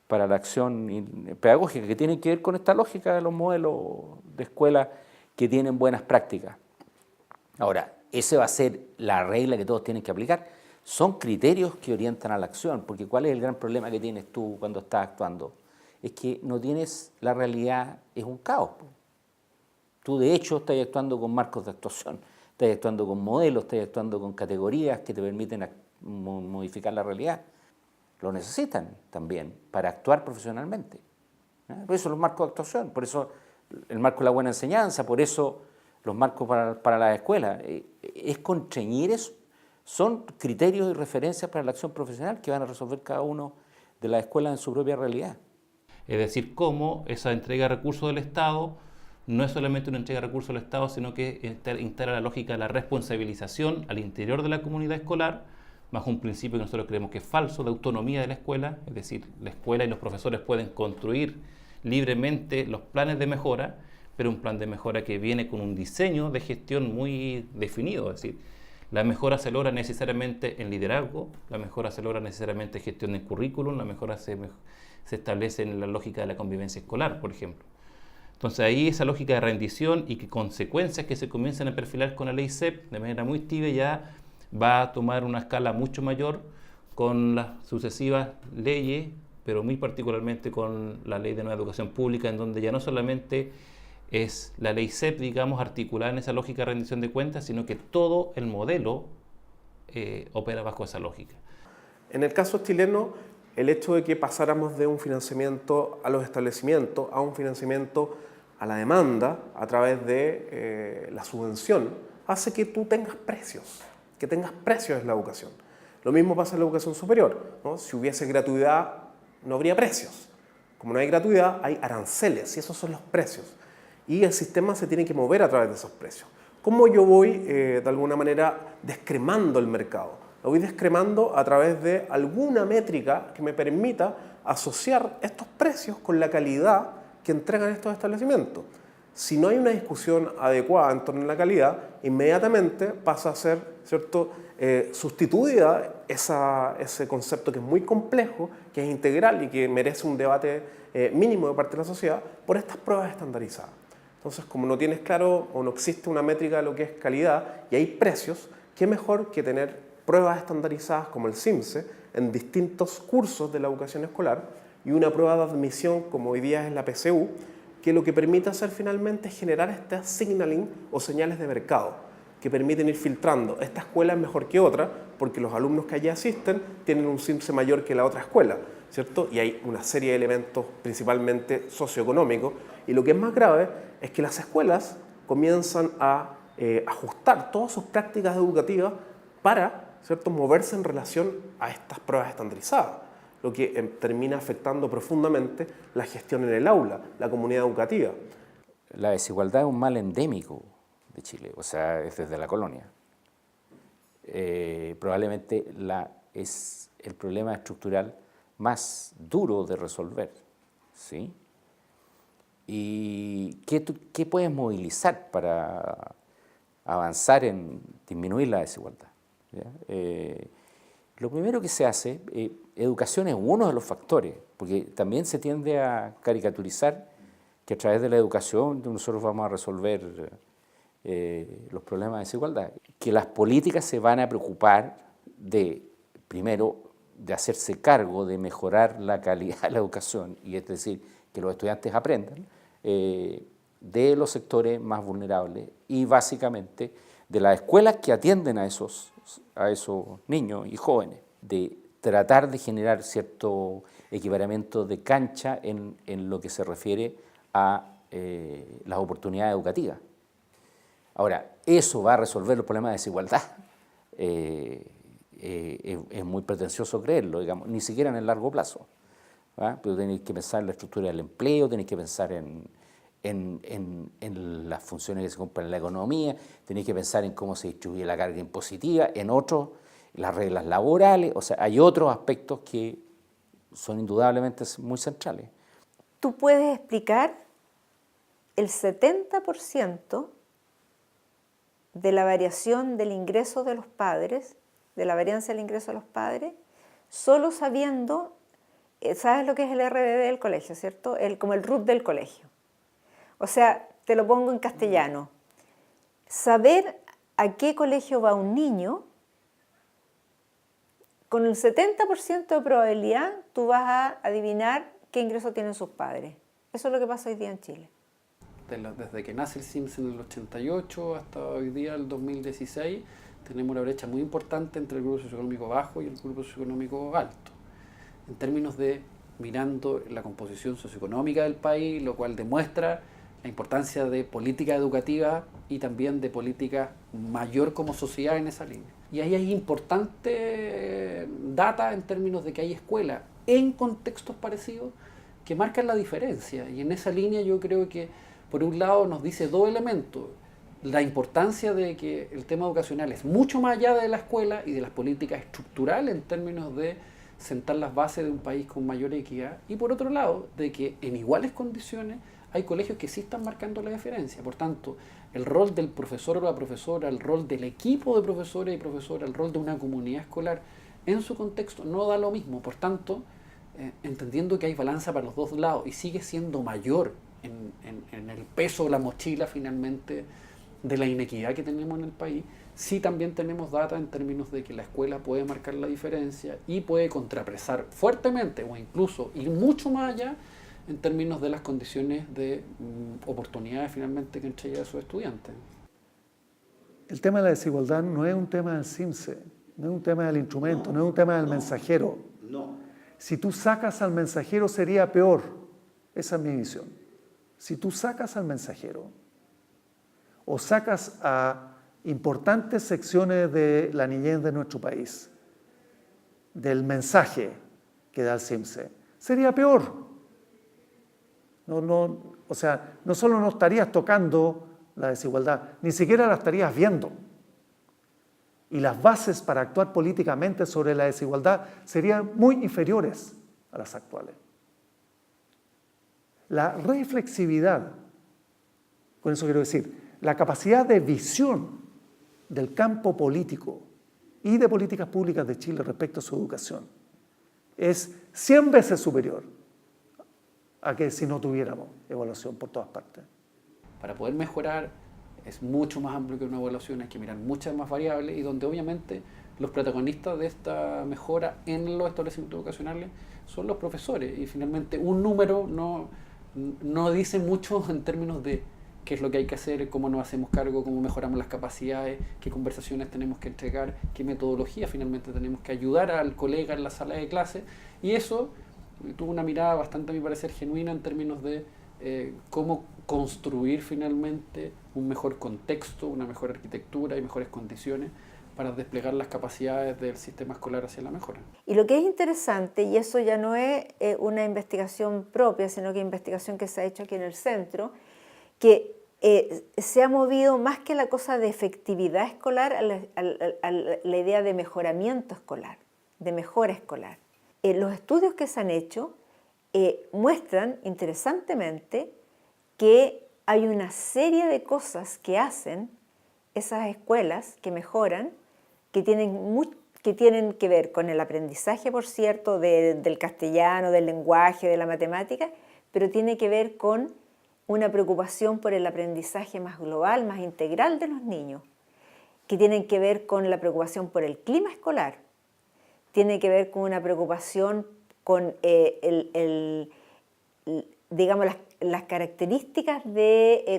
la acción pedagógica que tienen que ver con esta lógica de los modelos de escuela que tienen buenas prácticas. Ahora, esa va a ser la regla que todos tienen que aplicar. Son criterios que orientan a la acción, porque ¿cuál es el gran problema que tienes tú cuando estás actuando? Es que no tienes, la realidad es un caos. Tú de hecho estás actuando con marcos de actuación, estás actuando con modelos, estás actuando con categorías que te permiten modificar la realidad. Lo necesitan también para actuar profesionalmente. Por eso los marcos de actuación, por eso el marco de la buena enseñanza, por eso los marcos para las escuelas. Es constreñir eso. Son criterios y referencias para la acción profesional que van a resolver cada uno de las escuelas en su propia realidad. Es decir, cómo esa entrega de recursos del Estado no es solamente una entrega de recursos del Estado, sino que instala la lógica de la responsabilización al interior de la comunidad escolar, bajo un principio que nosotros creemos que es falso, de autonomía de la escuela, es decir, la escuela y los profesores pueden construir libremente los planes de mejora, pero un plan de mejora que viene con un diseño de gestión muy definido, es decir, la mejora se logra necesariamente en liderazgo, la mejora se logra necesariamente en gestión del currículum, la mejora se establece en la lógica de la convivencia escolar, por ejemplo. Entonces ahí esa lógica de rendición y que consecuencias que se comienzan a perfilar con la ley CEP de manera muy tibia ya va a tomar una escala mucho mayor con las sucesivas leyes, pero muy particularmente con la ley de nueva educación pública, en donde ya no solamente es la ley CEP, digamos, articulada en esa lógica de rendición de cuentas, sino que todo el modelo opera bajo esa lógica. En el caso chileno, el hecho de que pasáramos de un financiamiento a los establecimientos a un financiamiento a la demanda a través de la subvención hace que tú tengas precios, que tengas precios en la educación. Lo mismo pasa en la educación superior, ¿no? Si hubiese gratuidad, no habría precios. Como no hay gratuidad, hay aranceles y esos son los precios. Y el sistema se tiene que mover a través de esos precios. ¿Cómo yo voy, de alguna manera, descremando el mercado? Lo voy descremando a través de alguna métrica que me permita asociar estos precios con la calidad que entregan estos establecimientos. Si no hay una discusión adecuada en torno a la calidad, inmediatamente pasa a ser, ¿cierto?, sustituida ese concepto que es muy complejo, que es integral y que merece un debate mínimo de parte de la sociedad, por estas pruebas estandarizadas. Entonces, como no tienes claro o no existe una métrica de lo que es calidad y hay precios, ¿qué mejor que tener pruebas estandarizadas como el CIMSE en distintos cursos de la educación escolar y una prueba de admisión como hoy día es la PSU, que lo que permite hacer finalmente es generar este signaling o señales de mercado que permiten ir filtrando. Esta escuela es mejor que otra porque los alumnos que allí asisten tienen un CIMSE mayor que la otra escuela, ¿cierto? Y hay una serie de elementos principalmente socioeconómicos. Y lo que es más grave es que las escuelas comienzan a ajustar todas sus prácticas educativas para, ¿cierto?, moverse en relación a estas pruebas estandarizadas, lo que termina afectando profundamente la gestión en el aula, la comunidad educativa. La desigualdad es un mal endémico de Chile, o sea, es desde la colonia. Probablemente es el problema estructural más duro de resolver, ¿sí? ¿Y qué puedes movilizar para avanzar en disminuir la desigualdad? Lo primero que se hace, educación es uno de los factores, porque también se tiende a caricaturizar que a través de la educación nosotros vamos a resolver los problemas de desigualdad. Que las políticas se van a preocupar de, primero, de hacerse cargo de mejorar la calidad de la educación, y es decir, que los estudiantes aprendan, de los sectores más vulnerables y básicamente de las escuelas que atienden a esos niños y jóvenes, de tratar de generar cierto equiparamiento de cancha en lo que se refiere a las oportunidades educativas. Ahora, ¿eso va a resolver los problemas de desigualdad? Es muy pretencioso creerlo, digamos, ni siquiera en el largo plazo. Pero tenéis que pensar en la estructura del empleo, tenéis que pensar en las funciones que se cumplen en la economía, tenéis que pensar en cómo se distribuye la carga impositiva, en otros, las reglas laborales, o sea, hay otros aspectos que son indudablemente muy centrales. ¿Tú puedes explicar el 70% de la variación del ingreso de los padres, de la varianza del ingreso de los padres, solo sabiendo, sabes lo que es el RBD del colegio, ¿cierto? Como el RUT del colegio. O sea, te lo pongo en castellano. Saber a qué colegio va un niño, con el 70% de probabilidad tú vas a adivinar qué ingreso tienen sus padres. Eso es lo que pasa hoy día en Chile. Desde que nace el CIMSE en el 88 hasta hoy día, el 2016, tenemos una brecha muy importante entre el grupo socioeconómico bajo y el grupo socioeconómico alto. En términos de mirando la composición socioeconómica del país, lo cual demuestra la importancia de política educativa y también de política mayor como sociedad en esa línea. Y ahí hay importante data en términos de que hay escuelas en contextos parecidos que marcan la diferencia. Y en esa línea yo creo que, por un lado, nos dice dos elementos. La importancia de que el tema educacional es mucho más allá de la escuela y de las políticas estructurales en términos de sentar las bases de un país con mayor equidad. Y por otro lado, de que en iguales condiciones hay colegios que sí están marcando la diferencia. Por tanto, el rol del profesor o la profesora, el rol del equipo de profesores y profesoras, el rol de una comunidad escolar en su contexto no da lo mismo. Por tanto, entendiendo que hay balanza para los dos lados y sigue siendo mayor en el peso o la mochila finalmente de la inequidad que tenemos en el país, sí también tenemos data en términos de que la escuela puede marcar la diferencia y puede contrapresar fuertemente o incluso ir mucho más allá en términos de las condiciones de oportunidades finalmente que entrega a sus estudiantes. El tema de la desigualdad no es un tema del CIMSE, no es un tema del instrumento, no es un tema del mensajero. No. Si tú sacas al mensajero sería peor. Esa es mi visión. Si tú sacas al mensajero o sacas a importantes secciones de la niñez de nuestro país del mensaje que da el CIMSE, sería peor. O sea, no solo no estarías tocando la desigualdad, ni siquiera la estarías viendo. Y las bases para actuar políticamente sobre la desigualdad serían muy inferiores a las actuales. La reflexividad, con eso quiero decir, la capacidad de visión del campo político y de políticas públicas de Chile respecto a su educación es 100 veces superior a que si no tuviéramos evaluación por todas partes. Para poder mejorar es mucho más amplio que una evaluación, hay que mirar muchas más variables y donde obviamente los protagonistas de esta mejora en los establecimientos educacionales son los profesores y finalmente un número no dice mucho en términos de qué es lo que hay que hacer, cómo nos hacemos cargo, cómo mejoramos las capacidades, qué conversaciones tenemos que entregar, qué metodología finalmente tenemos que ayudar al colega en la sala de clase. Y eso tuvo una mirada bastante, a mi parecer, genuina en términos de cómo construir finalmente un mejor contexto, una mejor arquitectura y mejores condiciones para desplegar las capacidades del sistema escolar hacia la mejora. Y lo que es interesante, y eso ya no es una investigación propia, sino que investigación que se ha hecho aquí en el centro, que se ha movido más que la cosa de efectividad escolar a la idea de mejoramiento escolar, de mejora escolar. Los estudios que se han hecho muestran interesantemente que hay una serie de cosas que hacen esas escuelas que mejoran, que tienen que ver con el aprendizaje, por cierto, del castellano, del lenguaje, de la matemática, pero tiene que ver con una preocupación por el aprendizaje más global, más integral de los niños, que tienen que ver con la preocupación por el clima escolar, tiene que ver con una preocupación con digamos, las características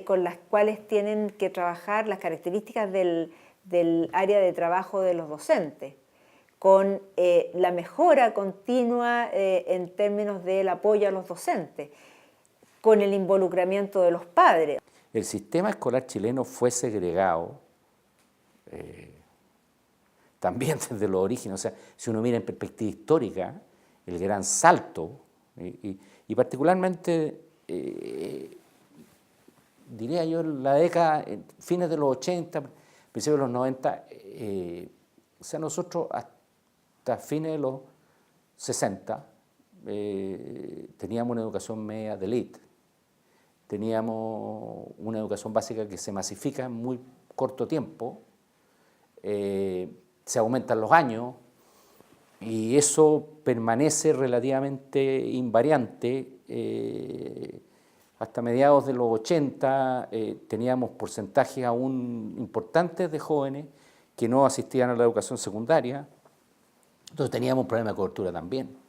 con las cuales tienen que trabajar, las características del área de trabajo de los docentes, con la mejora continua en términos del apoyo a los docentes, con el involucramiento de los padres. El sistema escolar chileno fue segregado también desde los orígenes. O sea, si uno mira en perspectiva histórica, el gran salto, y particularmente, diría yo, la década, fines de los 80, principios de los 90, o sea, nosotros hasta fines de los 60 teníamos una educación media de élite. Teníamos una educación básica que se masifica en muy corto tiempo, se aumentan los años y eso permanece relativamente invariante. Hasta mediados de los 80 teníamos porcentajes aún importantes de jóvenes que no asistían a la educación secundaria, entonces teníamos un problema de cobertura también.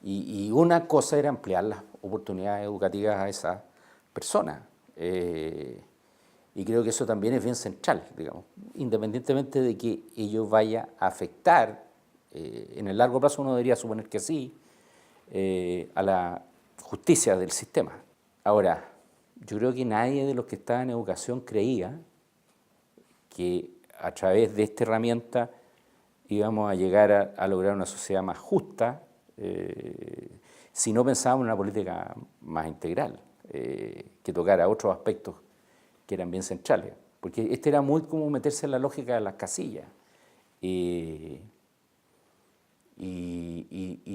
Y una cosa era ampliar las oportunidades educativas a esas personas. Y creo que eso también es bien central, digamos, independientemente de que ello vaya a afectar, en el largo plazo uno debería suponer que sí, a la justicia del sistema. Ahora, yo creo que nadie de los que estaban en educación creía que a través de esta herramienta íbamos a llegar a lograr una sociedad más justa, si no pensábamos en una política más integral, que tocara otros aspectos que eran bien centrales, porque este era muy como meterse en la lógica de las casillas y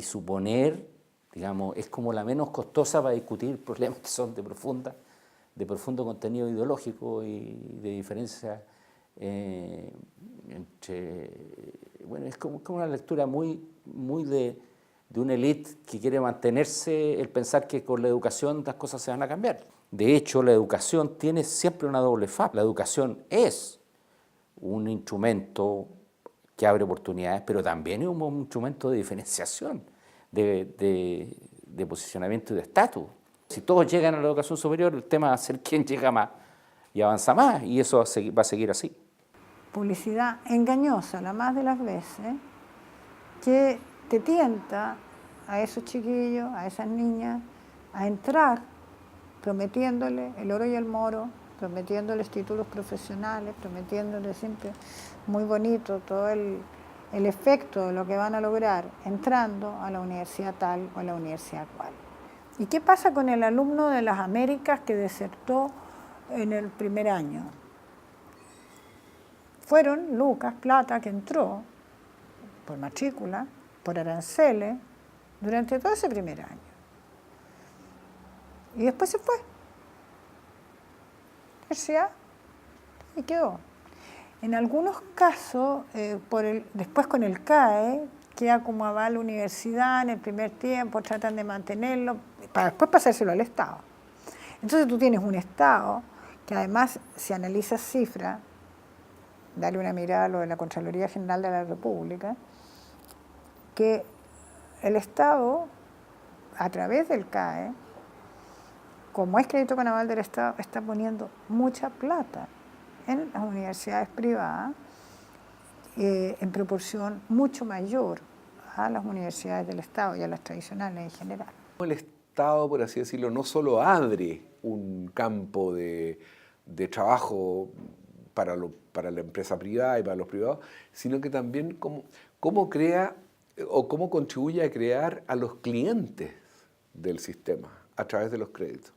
suponer, digamos, es como la menos costosa para discutir problemas que son de profundo contenido ideológico y de diferencia bueno, es como una lectura muy de una élite que quiere mantenerse el pensar que con la educación las cosas se van a cambiar. De hecho, la educación tiene siempre una doble faz. La educación es un instrumento que abre oportunidades, pero también es un instrumento de diferenciación, de posicionamiento y de estatus. Si todos llegan a la educación superior, el tema va a ser quién llega más y avanza más, y eso va a seguir así. Publicidad engañosa, la más de las veces, que te tienta a esos chiquillos, a esas niñas, a entrar prometiéndole el oro y el moro, prometiéndoles títulos profesionales, prometiéndoles siempre muy bonito todo el efecto de lo que van a lograr entrando a la universidad tal o a la universidad cual. ¿Y qué pasa con el alumno de las Américas que desertó en el primer año? Fueron lucas, plata, que entró por matrícula, por aranceles, durante todo ese primer año. Y después se fue. Universidad, y quedó. En algunos casos, después con el CAE, queda como aval la universidad en el primer tiempo, tratan de mantenerlo, para después pasárselo al Estado. Entonces tú tienes un Estado que además, si analizas cifras, dale una mirada a lo de la Contraloría General de la República, que el Estado, a través del CAE, como es crédito con aval del Estado, está poniendo mucha plata en las universidades privadas en proporción mucho mayor a las universidades del Estado y a las tradicionales en general. El Estado, por así decirlo, no solo abre un campo de trabajo para la empresa privada y para los privados, sino que también cómo crea o cómo contribuye a crear a los clientes del sistema a través de los créditos.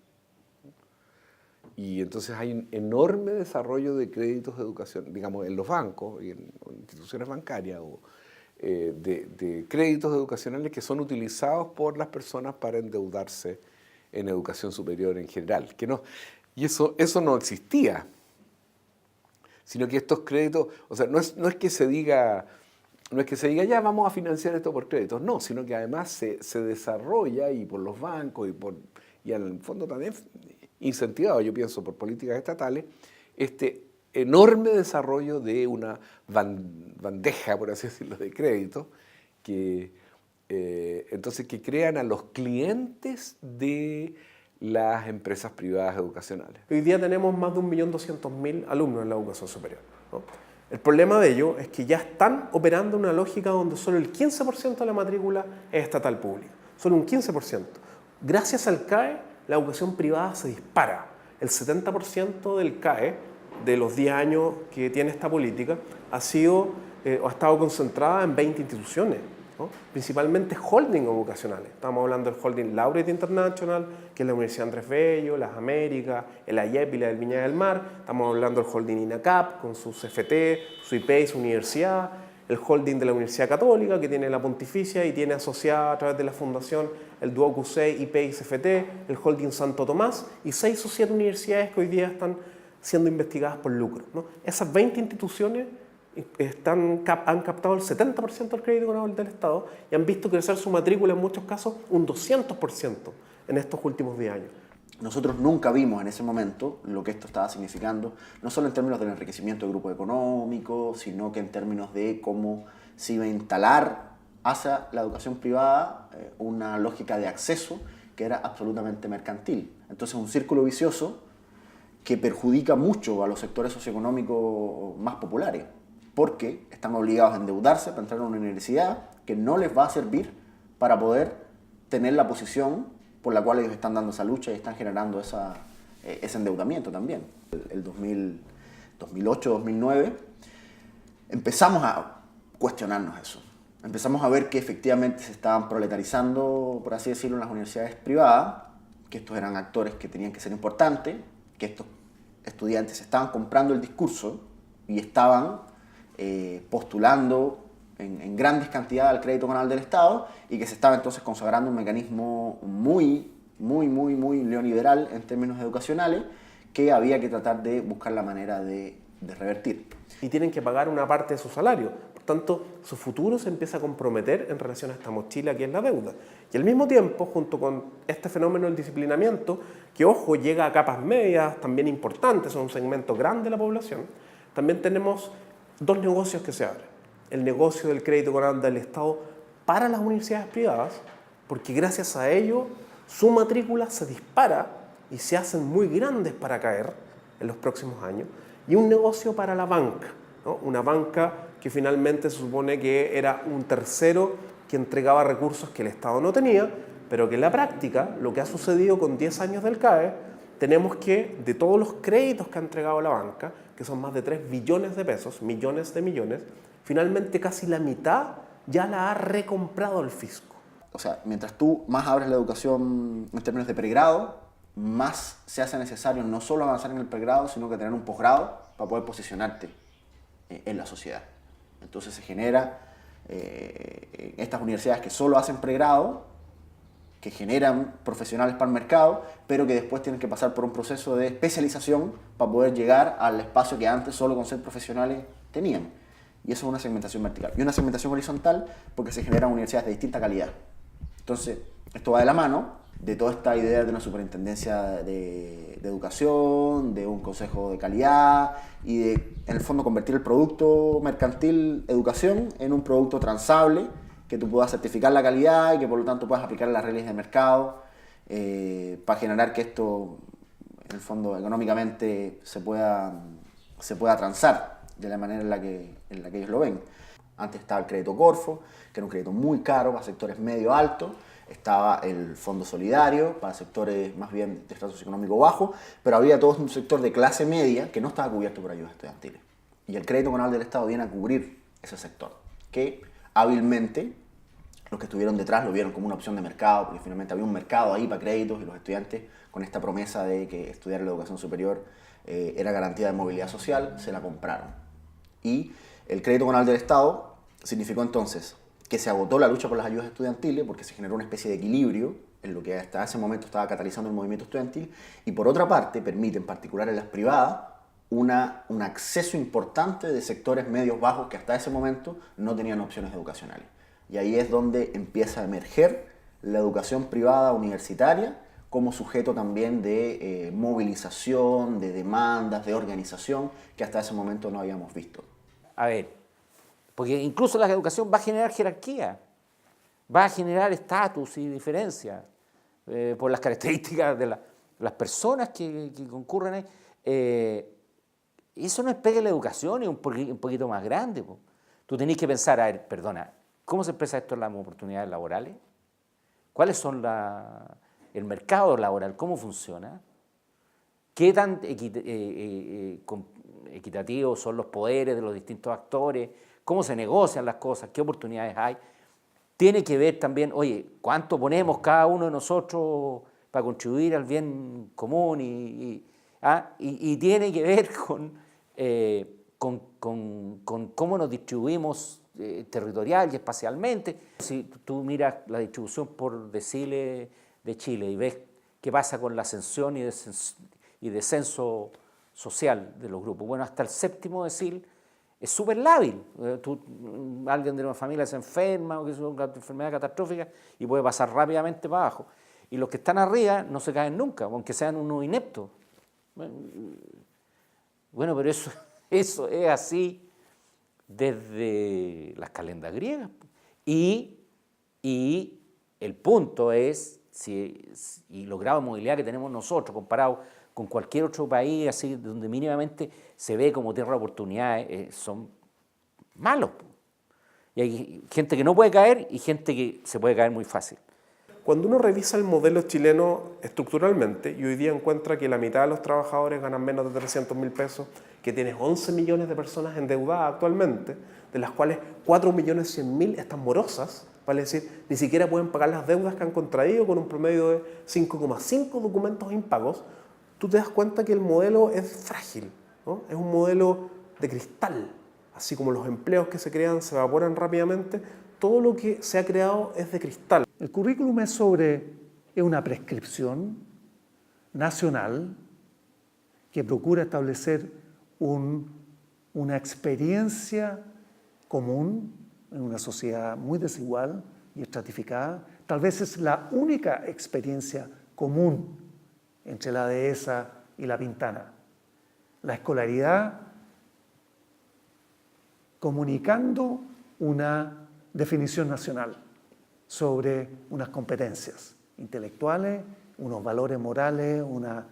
Y entonces hay un enorme desarrollo de créditos de educación, digamos, en los bancos y en instituciones bancarias, de créditos educacionales que son utilizados por las personas para endeudarse en educación superior en general. Y eso no existía, sino que estos créditos, o sea, no es que se diga ya vamos a financiar esto por créditos, no, sino que además se desarrolla y por los bancos y en el fondo también incentivado, yo pienso, por políticas estatales, este enorme desarrollo de una bandeja, por así decirlo, de crédito, entonces que crean a los clientes de las empresas privadas educacionales. Hoy día tenemos más de 1.200.000 alumnos en la educación superior, ¿no? El problema de ello es que ya están operando una lógica donde solo el 15% de la matrícula es estatal pública, solo un 15%. Gracias al CAE, la educación privada se dispara. El 70% del CAE, de los 10 años que tiene esta política, ha estado concentrada en 20 instituciones, ¿no? Principalmente holding educacionales. Estamos hablando del holding Laureate International, que es la Universidad Andrés Bello, las Américas, el AIEP y la del Viña del Mar. Estamos hablando del holding INACAP, con su CFT, su IP y su universidad. El holding de la Universidad Católica, que tiene la Pontificia y tiene asociada a través de la fundación el Duoc UC, IP y CFT, el holding Santo Tomás y 6 o 7 universidades que hoy día están siendo investigadas por lucro, ¿no? Esas 20 instituciones han captado el 70% del crédito con aval del Estado y han visto crecer su matrícula en muchos casos un 200% en estos últimos 10 años. Nosotros nunca vimos en ese momento lo que esto estaba significando, no solo en términos del enriquecimiento de grupos económicos, sino que en términos de cómo se iba a instalar hacia la educación privada una lógica de acceso que era absolutamente mercantil. Entonces un círculo vicioso que perjudica mucho a los sectores socioeconómicos más populares, porque están obligados a endeudarse para entrar a una universidad que no les va a servir para poder tener la posición por la cual ellos están dando esa lucha y están generando ese endeudamiento también. El 2008-2009 empezamos a cuestionarnos eso. Empezamos a ver que efectivamente se estaban proletarizando, por así decirlo, en las universidades privadas, que estos eran actores que tenían que ser importantes, que estos estudiantes estaban comprando el discurso y estaban postulando en grandes cantidades al crédito con aval del Estado y que se estaba entonces consagrando un mecanismo muy neoliberal en términos educacionales que había que tratar de buscar la manera de revertir. Y tienen que pagar una parte de su salario. Por tanto, su futuro se empieza a comprometer en relación a esta mochila que es la deuda. Y al mismo tiempo, junto con este fenómeno del disciplinamiento, que ojo, llega a capas medias también importantes, son un segmento grande de la población, también tenemos dos negocios que se abren. El negocio del crédito con aval del Estado para las universidades privadas, porque gracias a ello su matrícula se dispara y se hacen muy grandes para caer en los próximos años, y un negocio para la banca, ¿no? Una banca que finalmente se supone que era un tercero que entregaba recursos que el Estado no tenía, pero que en la práctica lo que ha sucedido con 10 años del CAE tenemos que, de todos los créditos que ha entregado la banca, que son más de 3 billones de pesos, millones de millones, finalmente casi la mitad ya la ha recomprado el fisco. O sea, mientras tú más abres la educación en términos de pregrado, más se hace necesario no solo avanzar en el pregrado, sino que tener un posgrado para poder posicionarte en la sociedad. Entonces se genera estas universidades que solo hacen pregrado, que generan profesionales para el mercado, pero que después tienen que pasar por un proceso de especialización para poder llegar al espacio que antes solo con ser profesionales tenían. Y eso es una segmentación vertical. Y una segmentación horizontal porque se generan universidades de distinta calidad. Entonces, esto va de la mano de toda esta idea de una superintendencia de educación, de un consejo de calidad y de, en el fondo, convertir el producto mercantil educación en un producto transable que tú puedas certificar la calidad y que por lo tanto puedas aplicar las reglas de mercado para generar que esto, en el fondo, económicamente se pueda transar de la manera en la que ellos lo ven. Antes estaba el crédito Corfo, que era un crédito muy caro para sectores medio-altos. Estaba el Fondo Solidario para sectores más bien de estrato socioeconómico bajo, pero había todo un sector de clase media que no estaba cubierto por ayudas estudiantiles. Y el crédito conal del Estado viene a cubrir ese sector, que hábilmente los que estuvieron detrás lo vieron como una opción de mercado, porque finalmente había un mercado ahí para créditos y los estudiantes, con esta promesa de que estudiar en la educación superior era garantía de movilidad social, se la compraron. Y el crédito conal del Estado significó entonces que se agotó la lucha por las ayudas estudiantiles porque se generó una especie de equilibrio en lo que hasta ese momento estaba catalizando el movimiento estudiantil y por otra parte permite, en particular en las privadas, un acceso importante de sectores medios bajos que hasta ese momento no tenían opciones educacionales. Y ahí es donde empieza a emerger la educación privada universitaria como sujeto también de movilización, de demandas, de organización que hasta ese momento no habíamos visto. A ver, porque incluso la educación va a generar jerarquía, va a generar estatus y diferencia por las características de las personas que concurren ahí. Eso no es pegue la educación, es un poquito más grande. Po. Tú tenés que pensar, a ver, perdona, ¿cómo se expresa esto en las oportunidades laborales? ¿Cuáles son el mercado laboral? ¿Cómo funciona? ¿Qué tan equitativos son los poderes de los distintos actores? ¿Cómo se negocian las cosas? ¿Qué oportunidades hay? Tiene que ver también, oye, ¿cuánto ponemos cada uno de nosotros para contribuir al bien común? Y tiene que ver con cómo nos distribuimos territorial y espacialmente. Si tú miras la distribución por deciles de Chile y ves qué pasa con la ascensión y descenso social de los grupos. Bueno, hasta el 7º decil es súper lábil. Alguien de una familia se enferma o que es una enfermedad catastrófica y puede pasar rápidamente para abajo. Y los que están arriba no se caen nunca, aunque sean unos ineptos. Bueno, pero eso es así desde las calendas griegas. Y el punto es, y los grados de movilidad que tenemos nosotros comparado con cualquier otro país, así donde mínimamente se ve como tierra de oportunidades, son malos. Y hay gente que no puede caer y gente que se puede caer muy fácil. Cuando uno revisa el modelo chileno estructuralmente y hoy día encuentra que la mitad de los trabajadores ganan menos de 300.000 pesos, que tienes 11 millones de personas endeudadas actualmente, de las cuales 4.100.000 están morosas, vale decir, ni siquiera pueden pagar las deudas que han contraído con un promedio de 5,5 documentos impagos, tú te das cuenta que el modelo es frágil, ¿no? Es un modelo de cristal, así como los empleos que se crean se evaporan rápidamente, todo lo que se ha creado es de cristal. El currículum es una prescripción nacional que procura establecer una experiencia común en una sociedad muy desigual y estratificada. Tal vez es la única experiencia común entre la dehesa y la pintana. La escolaridad comunicando una definición nacional sobre unas competencias intelectuales, unos valores morales, una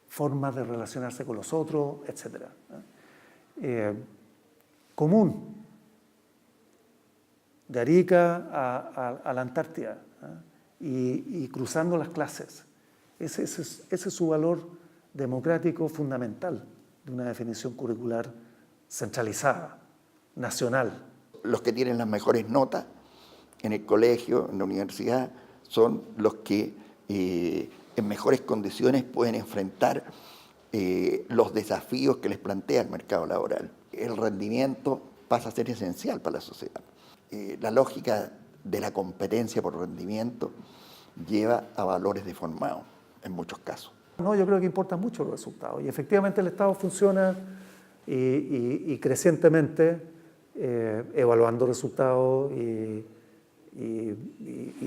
forma de relacionarse con los otros, etc. Común, de Arica a la Antártida, y cruzando las clases. Ese es su valor democrático fundamental de una definición curricular centralizada, nacional. Los que tienen las mejores notas en el colegio, en la universidad, son los que en mejores condiciones pueden enfrentar los desafíos que les plantea el mercado laboral. El rendimiento pasa a ser esencial para la sociedad. La lógica de la competencia por rendimiento lleva a valores deformados en muchos casos. No, yo creo que importan mucho los resultados y efectivamente el Estado funciona y crecientemente evaluando resultados y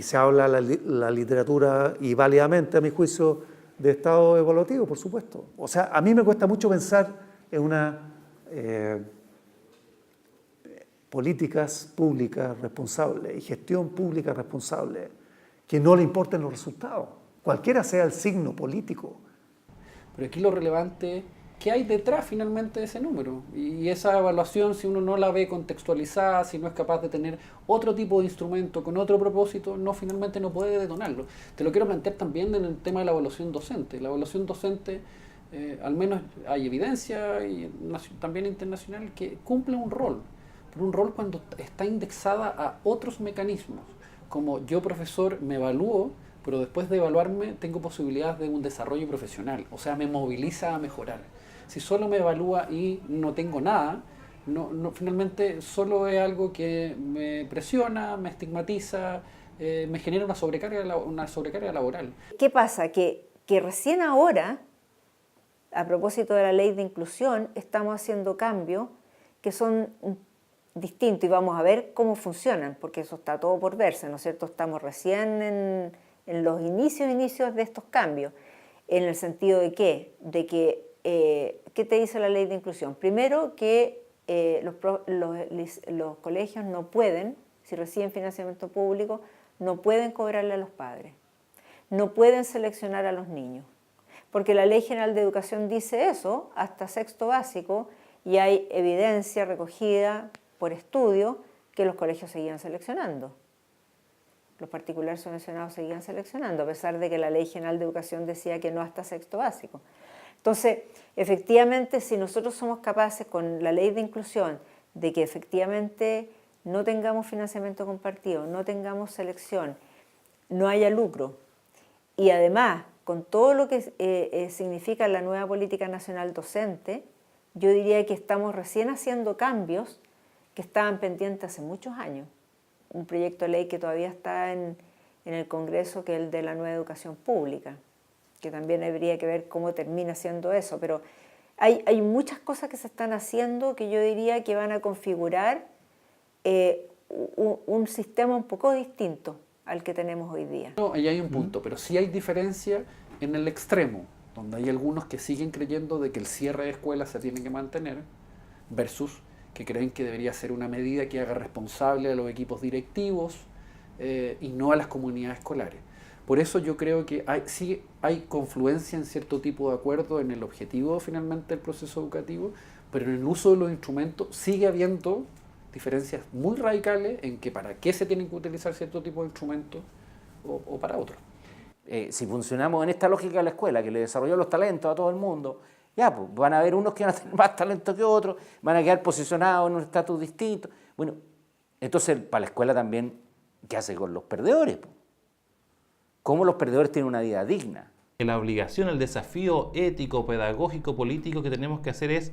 se habla la literatura y válidamente a mi juicio de Estado evaluativo, por supuesto. O sea, a mí me cuesta mucho pensar en una políticas públicas responsables y gestión pública responsable que no le importen los resultados, cualquiera sea el signo político. Pero aquí lo relevante, ¿qué hay detrás finalmente de ese número? Y esa evaluación, si uno no la ve contextualizada, si no es capaz de tener otro tipo de instrumento con otro propósito, finalmente no puede detonarlo. Te lo quiero plantear también en el tema de la evaluación docente. La evaluación docente, al menos hay evidencia y también internacional, que cumple un rol. Pero un rol cuando está indexada a otros mecanismos. Como yo, profesor, me evalúo, pero después de evaluarme tengo posibilidades de un desarrollo profesional, o sea, me moviliza a mejorar. Si solo me evalúa y no tengo nada, finalmente solo es algo que me presiona, me estigmatiza, me genera una sobrecarga laboral. ¿Qué pasa? Que recién ahora, a propósito de la ley de inclusión, estamos haciendo cambios que son distintos y vamos a ver cómo funcionan, porque eso está todo por verse, ¿no es cierto? Estamos recién en los inicios de estos cambios, en el sentido de ¿qué? De que, ¿qué te dice la ley de inclusión? Primero, que los colegios no pueden, si reciben financiamiento público, no pueden cobrarle a los padres, no pueden seleccionar a los niños, porque la Ley General de Educación dice eso hasta sexto básico y hay evidencia recogida por estudio que los colegios seguían seleccionando. Los particulares subvencionados seguían seleccionando, a pesar de que la Ley General de Educación decía que no hasta sexto básico. Entonces, efectivamente, si nosotros somos capaces con la ley de inclusión de que efectivamente no tengamos financiamiento compartido, no tengamos selección, no haya lucro, y además, con todo lo que significa la nueva política nacional docente, yo diría que estamos recién haciendo cambios que estaban pendientes hace muchos años. Un proyecto de ley que todavía está en el Congreso, que es el de la nueva educación pública, que también habría que ver cómo termina siendo eso, pero hay muchas cosas que se están haciendo que yo diría que van a configurar un sistema un poco distinto al que tenemos hoy día. No, ahí hay un punto, pero sí hay diferencia en el extremo, donde hay algunos que siguen creyendo de que el cierre de escuelas se tiene que mantener, versus que creen que debería ser una medida que haga responsable a los equipos directivos y no a las comunidades escolares. Por eso yo creo que sí hay confluencia en cierto tipo de acuerdo en el objetivo finalmente del proceso educativo, pero en el uso de los instrumentos sigue habiendo diferencias muy radicales en que para qué se tienen que utilizar cierto tipo de instrumentos o para otros. Si funcionamos en esta lógica de la escuela, que le desarrolló los talentos a todo el mundo, ya, pues van a haber unos que van a tener más talento que otros, van a quedar posicionados en un estatus distinto. Bueno, entonces para la escuela también, ¿qué hace con los perdedores? ¿Cómo los perdedores tienen una vida digna? La obligación, el desafío ético, pedagógico, político que tenemos que hacer es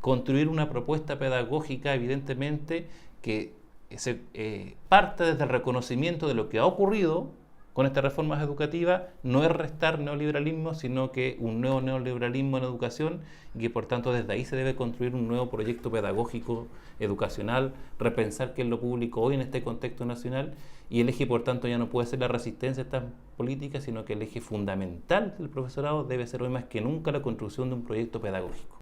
construir una propuesta pedagógica, evidentemente, que parte desde el reconocimiento de lo que ha ocurrido con estas reformas educativas, no es restar neoliberalismo, sino que un nuevo neoliberalismo en educación y que por tanto desde ahí se debe construir un nuevo proyecto pedagógico, educacional, repensar qué es lo público hoy en este contexto nacional y el eje por tanto ya no puede ser la resistencia a estas políticas, sino que el eje fundamental del profesorado debe ser hoy más que nunca la construcción de un proyecto pedagógico.